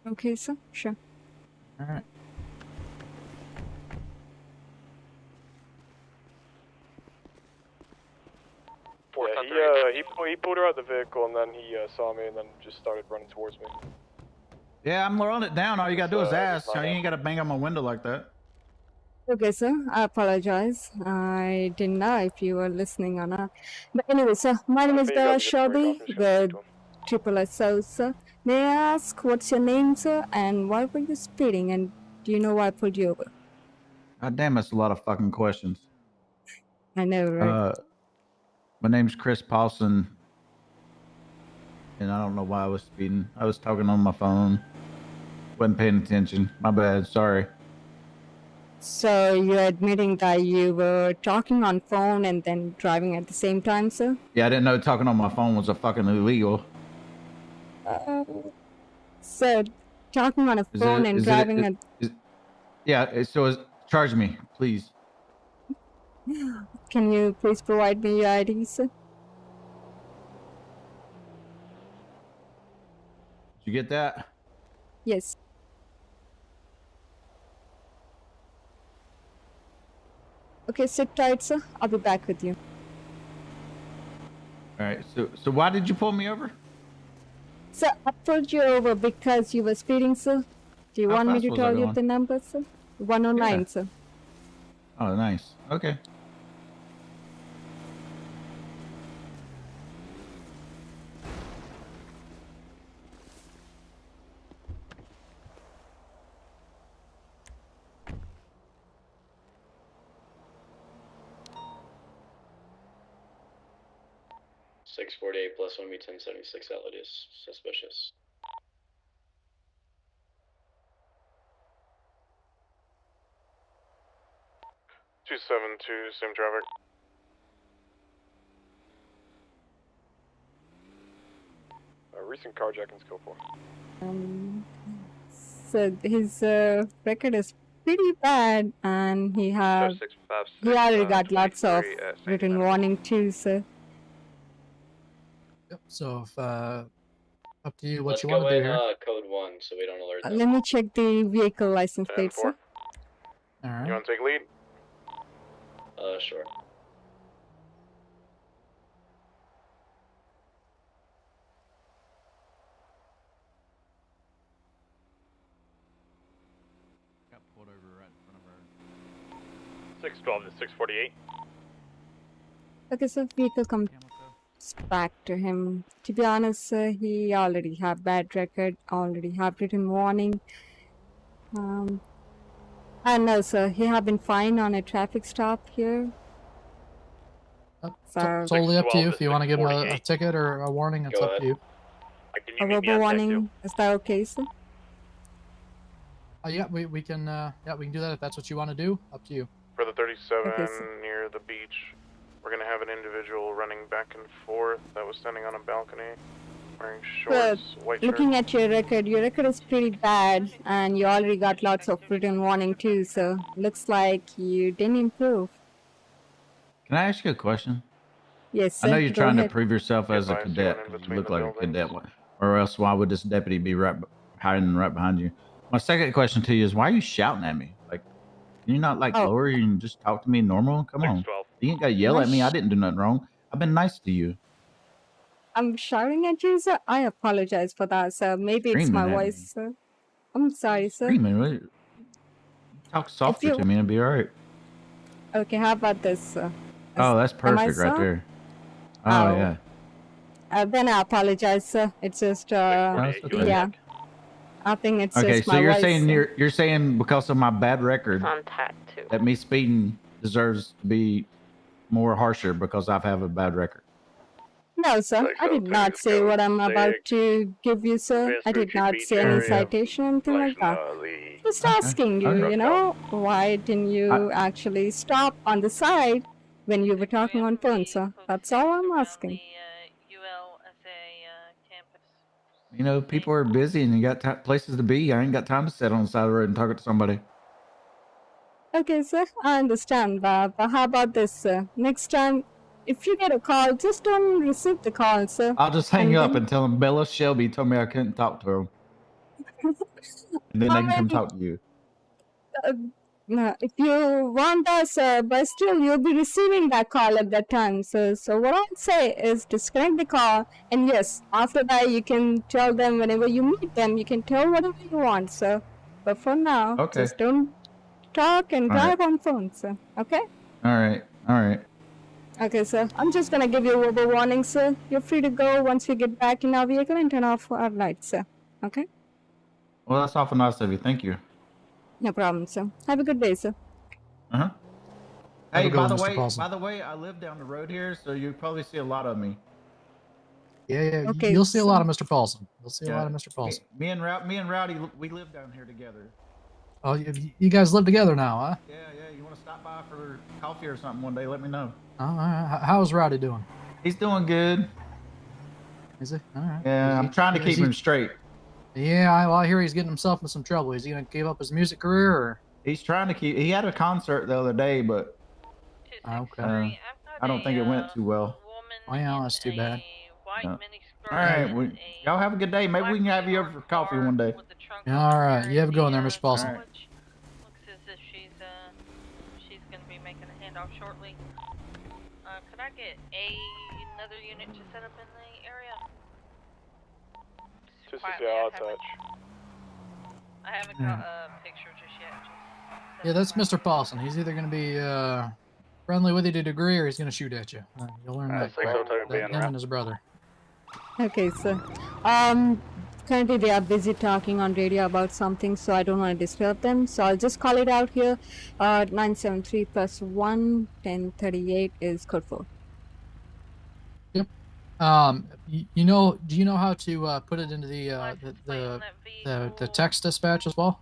Okay, sir. Sure. All right. Yeah, he pulled her out the vehicle and then he saw me and then just started running towards me. Yeah, I'm rolling it down. All you gotta do is ask. just You not ain't gotta bang on my window like that. Okay, sir. I apologize. I didn't know if you were listening or not. But anyway, sir, my name is Bella Shelby, the Triple SO, sir. May I ask what's your name, sir, and why were you speeding, and do you know why I pulled you over? God damn, that's a lot of fucking questions. I know, right? My name's Chris Paulson, and I don't know why I was speeding. I was talking on my phone. Wasn't paying attention. My bad. Sorry. So you're admitting that you were talking on phone and then driving at the same time, sir? Yeah, I didn't know talking on my phone was a fucking illegal. So talking on a phone and driving Charge me, please. Can you please provide me your ID, sir? Did you get that? Yes. Okay, sit tight, sir. I'll be back with you. All right. So why did you pull me over? Sir, I pulled you over because you were speeding, sir. Do you want me to tell you the number, sir? 109, sir. Oh, nice. Okay. $648 plus 1B1076 outlet is suspicious. Two 272, same traffic. Recent carjackings go for. So his record is pretty bad, and he already got lots of written warning too, sir. Yep. So if up to you what Let's you want go to do in here. code 1 so we don't alert them. Let me check the vehicle license plate, sir. All right. You want to take lead? Sure. Got pulled over right in front of her. 612 to 648. Okay, so vehicle comes back to him. To be honest, sir, he already have bad record, already have written warning. And no, sir, he have been fined on a traffic stop here. So Totally up to you. If you want to give him a ticket or a warning, it's up to you. a verbal warning, is that okay, sir? Yeah, we can do that if that's what you want to do. Up to you. For the 37 Okay, sir. near the beach, we're going to have an individual running back and forth that was standing on a balcony wearing shorts, white shirt. Looking at your record is pretty bad, and you already got lots of written warning too, so looks like you didn't improve. Can I ask you a question? Yes, sir. I know you're Go trying to ahead. prove yourself as a cadet. You look like a cadet, or else why would this deputy be hiding right behind you? My second question to you is, why are you shouting at me? Like, can you not lower and just talk to me normal? Come on, you ain't gotta yell at me. I didn't do nothing wrong. I've been nice to you. I'm shouting at you, sir. I apologize for that, sir. Maybe it's my voice, sir. I'm sorry, sir. Screaming. Talk softer to me and be all right. Okay, how about this, sir? Oh, that's perfect right there. Oh, yeah. Then I apologize, sir. It's just, okay. yeah. I think it's Okay, just so my you're voice, saying sir. you're saying because of my bad record that me speeding deserves to be more harsher because I have a bad record. No, sir. I did not say what I'm about to give you, sir. I did not say any citation or anything like that. Just asking you, you know, why didn't you actually stop on the side when you were talking on phone, sir? That's all I'm asking. You know, people are busy and you got places to be. I ain't got time to sit on the side of the road and talk to somebody. Okay, sir. I understand, but how about this, sir? Next time, if you get a call, just don't receive the call, sir. I'll just hang And up then, and tell them Bella Shelby told me I couldn't talk to him, and then I they can come mean, talk to you. no, if you want us, but still you'll be receiving that call at that time. So what I'd say is disconnect the call, and yes, after that you can tell them whenever you meet them, you can tell whatever you want, sir. But for now, Okay. just don't talk and All right. drive on phone, sir. Okay? All right. All right. Okay, sir. I'm just gonna give you a verbal warning, sir. You're free to go once we get back in our vehicle and turn off our lights, sir. Okay? Well, that's awful nice of you. Thank you. No problem, sir. Have a good day, sir. Uh huh. Have a Hey, good one, Mr. Paulson. by the way, I live down the road here, so you probably see a lot of me. Yeah. Okay, You'll see a lot so- of Mr. Paulson. You'll see a lot of Yeah. Mr. Paulson. Me and Rowdy, we live down here together. Oh, you guys live together now, huh? Yeah. You want to stop by for coffee or something one day? Let me know. Oh, all right. How's Rowdy doing? He's doing good. Is he? All right. Yeah, I'm trying to keep him straight. Yeah, I hear he's getting himself in some trouble. Is he gonna give up his music career, or? He's trying to keep. He had a concert the other day, but Okay. I don't think it went too well. Well, that's too bad. All right, y'all have a good day. Maybe we can have you over for coffee one day. All right. You have a good one there, Mr. Paulson. All right. Looks as if she's gonna be making a handoff shortly. Could I get another unit to set up in the area? 260, I'll touch. I haven't got a picture just yet. Yeah, that's Mr. Paulson. He's either gonna be friendly with you to a degree, or he's gonna shoot at you. You'll learn that. Him and his brother. Okay, sir. Currently they are busy talking on radio about something, so I don't want to disturb them. So I'll just call it out here. 973 plus 1, 1038 is code 4. Yep. Do you know how to put it into the text dispatch as well?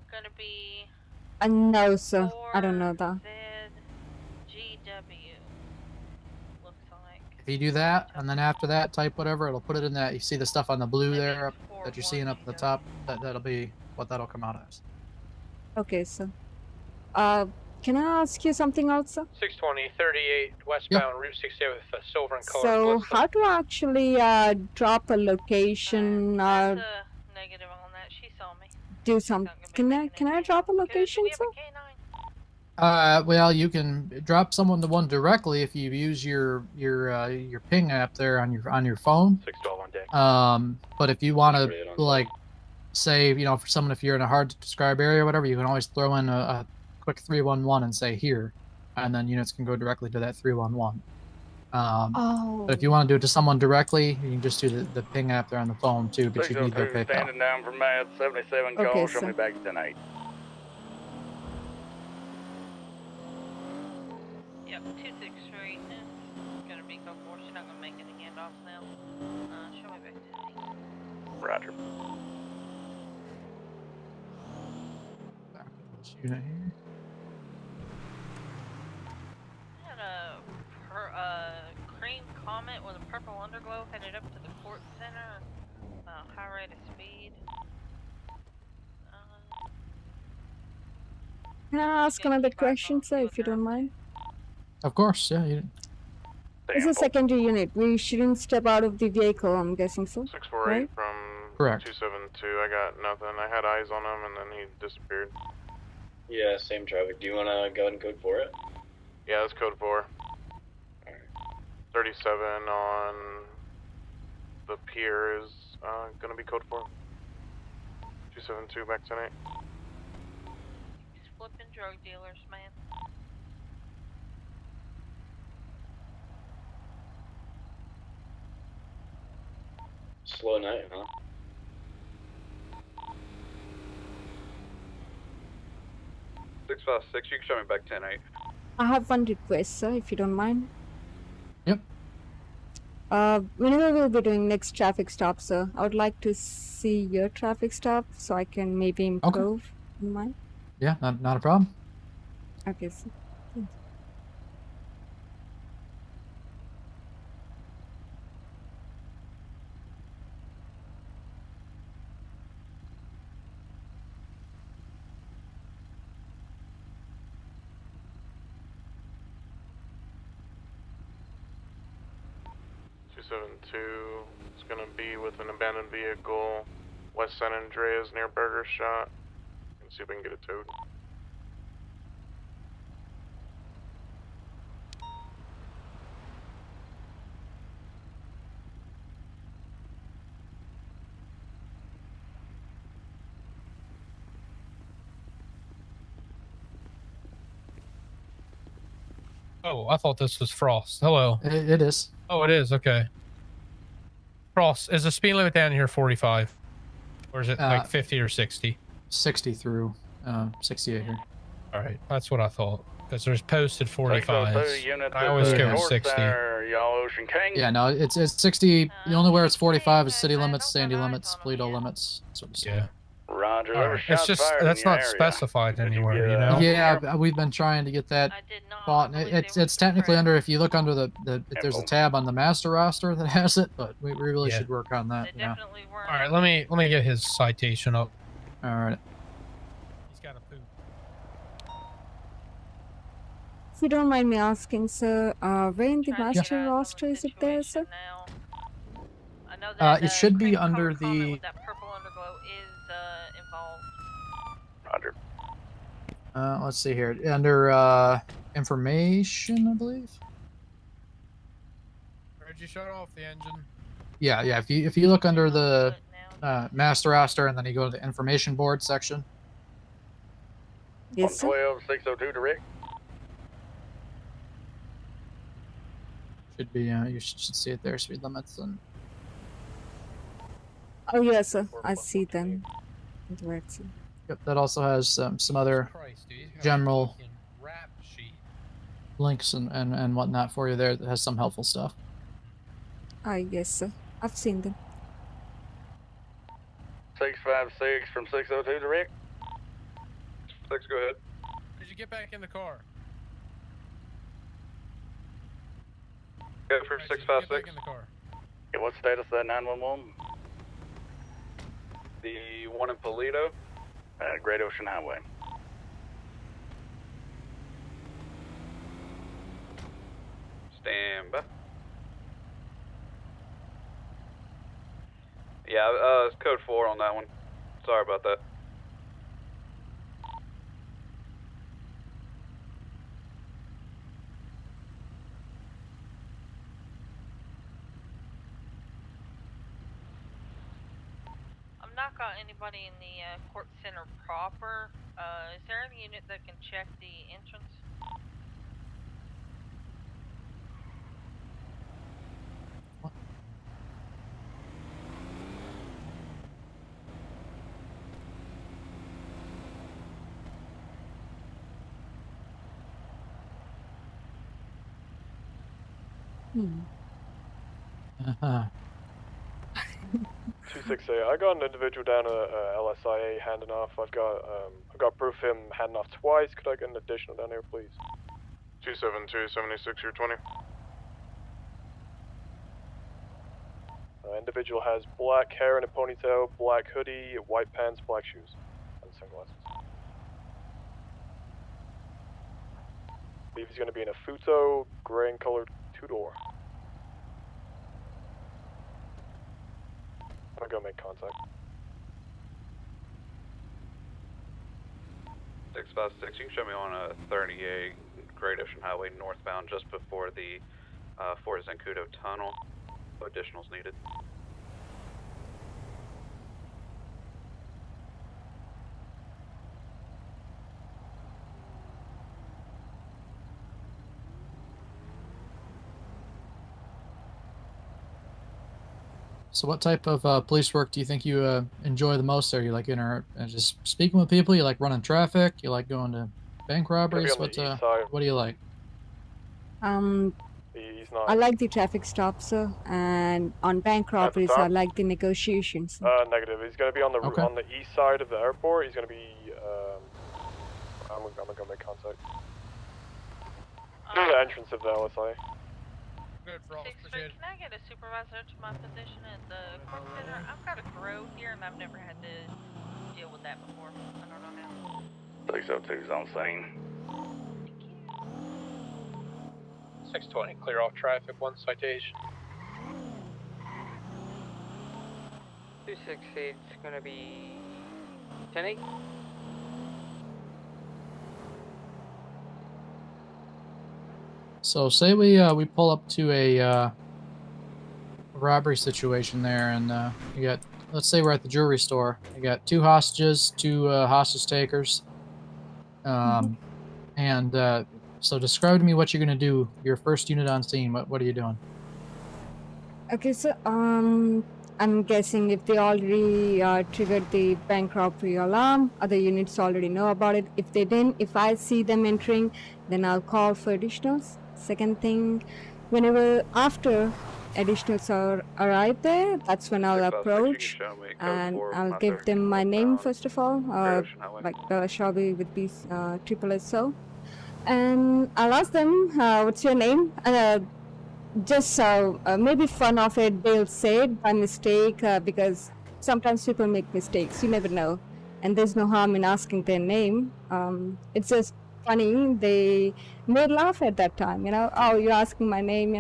No, sir. I don't know that. If you do that, and then after that, type whatever, it'll put it in that. You see the stuff on the blue there that you're seeing up at the top. That'll be what that'll come out as. Okay, sir. Can I ask you something else, sir? 620, 38, westbound, Route 68 with silver and color. So, how to actually drop a location or negative on that. She saw me. do something? Can I drop a location, sir? Well, you can drop someone to one directly if you use your ping app there on your phone. 612 on deck. But if you want to like say, for someone, if you're in a hard to describe area or whatever, you can always throw in a quick 311 and say here, and then units can go directly to that 311. But if you want to do it to someone directly, you can just do the ping app there on the phone too, but you need their PayPal. Standing down for Mad 77 Okay, call. Show sir. me back tonight. Yep, 263. It's gonna be code 4. She's not gonna make any handoffs now. Show me back to Roger. Unit here. had a cream Comet with a purple underglow headed up to the court center. High rate of speed. Can I ask another question, sir, if you don't mind? Of course, yeah. It's a secondary unit. We shouldn't step out of the vehicle, I'm guessing so. 648 right? from Correct. 272. I got nothing. I had eyes on him and then he disappeared. Yeah, same traffic. Do you want to go ahead and code for it? Yeah, that's code 4. 37 on the pier is gonna be code 4. 272 back tonight. He's flipping drug dealers, man. Slow night, huh? Six 656, you can show me back 10-8. I have one request, sir, if you don't mind. Yep. Whenever we'll be doing next traffic stop, sir, I would like to see your traffic stop so I can maybe improve in mine. Yeah, not a problem. Okay, sir. Thank you. 272 is going to be with an abandoned vehicle, West San Andreas near Burger Shot. See if we can get it towed. Oh, I thought this was Frost. Hello. It is. Oh, it is. Okay. Frost, is the speed limit down here 45? Or is it like 50 or 60? 60 through 68 here. All right. That's what I thought. Because there's posted 45s. Unit I always go with North 60. Center, y'all Ocean King. Yeah, no, it's 60. The only where it's 45 is city limits, Sandy limits, Toledo limits. Sort of Yeah. Roger. All There right. was It's shots just fired that's in your not area. specified anywhere, you know. Yeah, we've been trying to get that thought. It's technically under. If you look under the there's a tab on the master roster that has it, but we really should work on that. Yeah. All right. Let me get his citation up. All right. He's got a poop. If you don't mind me asking, sir, where in the master roster is it there, sir? I know that It should be under the. with that purple underglow is involved. Roger. Let's see here. Under information, I believe. Where'd you shut off the engine? Yeah. If you look under the master roster and then you go to the information board section. Yes, sir. 112, 602 direct. Should be. You should see it there. Speed limits and. Oh yes, sir. I see them. Right, sir. Yep. That also has some other general links and whatnot for you there. That has some helpful stuff. Yes, sir. I've seen them. 656 from 602 direct. 6, go ahead. Did you get back in the car? Go for 656. Okay, what status is that 911? The one in Toledo. Great Ocean Highway. Stand by. Yeah, it's code 4 on that one. Sorry about that. I'm not got anybody in the court center proper. Is there any unit that can check the entrance? Uh-huh. 268. I got an individual down at LSIA handing off. I've got proof of him handing off twice. Could I get an additional down here, please? 272, 76, you're 20. Individual has black hair and a ponytail, black hoodie, white pants, black shoes, and sunglasses. I believe he's going to be in a Futo, gray and colored two-door. I'm going to make contact. 656, you can show me on a 38 Great Ocean Highway northbound just before the Fort Zancudo tunnel. No additionals needed. So what type of police work do you think you enjoy the most? Are you like just speaking with people? You like running traffic? You like going to bank robberies? What do you like? I like the traffic stops, sir, and on bank robberies, I like the negotiations. Negative. He's going to be on the on the east side of the airport. He's going to be. I'm gonna go make contact. Near the entrance of the LSI. Good, Frost. Can I get a supervisor to my position at the court center? I've got a grow here, and I've never had to deal with that before. I don't know how. 602's on scene. 620, clear off traffic, 1 citation. 268 is gonna be 10-8. So say we pull up to a robbery situation there, and you got, let's say we're at the jewelry store. You got 2 hostages, 2 hostage takers, and so describe to me what you're gonna do. Your first unit on scene. What are you doing? Okay, so I'm guessing if they already triggered the bank robbery alarm, other units already know about it. If they didn't, if I see them entering, then I'll call for additionals. Second thing, whenever after additionals arrive there, that's when I'll 656, you approach can show me code and 4 I'll from give them my name first of all, Great Ocean Highway. like Bella Shelby with these triple SO, and I'll ask them, "What's your name?" Just so maybe fun of it, they'll say it by mistake because sometimes people make mistakes. You never know, and there's no harm in asking their name. It's just funny. They may laugh at that time. Oh, you're asking my name.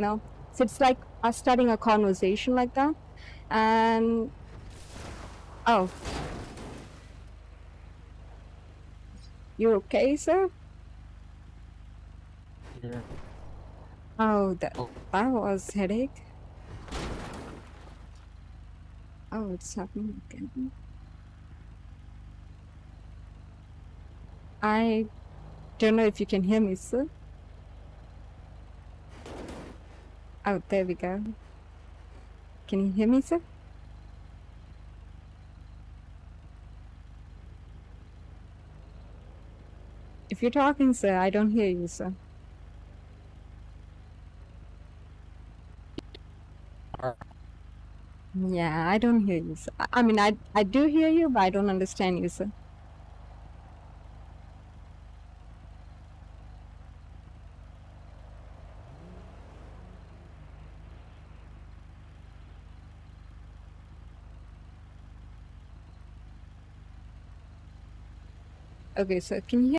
So it's like us starting a conversation like that. And oh, you okay, sir? Yeah. Oh, that was headache. Oh, it's happening again. I don't know if you can hear me, sir. Oh, there we go. Can you hear me, sir? If you're talking, sir, I don't hear you, sir. Yeah, I don't hear you, sir. I mean, I do hear you, but I don't understand you, sir. Okay, sir, can you hear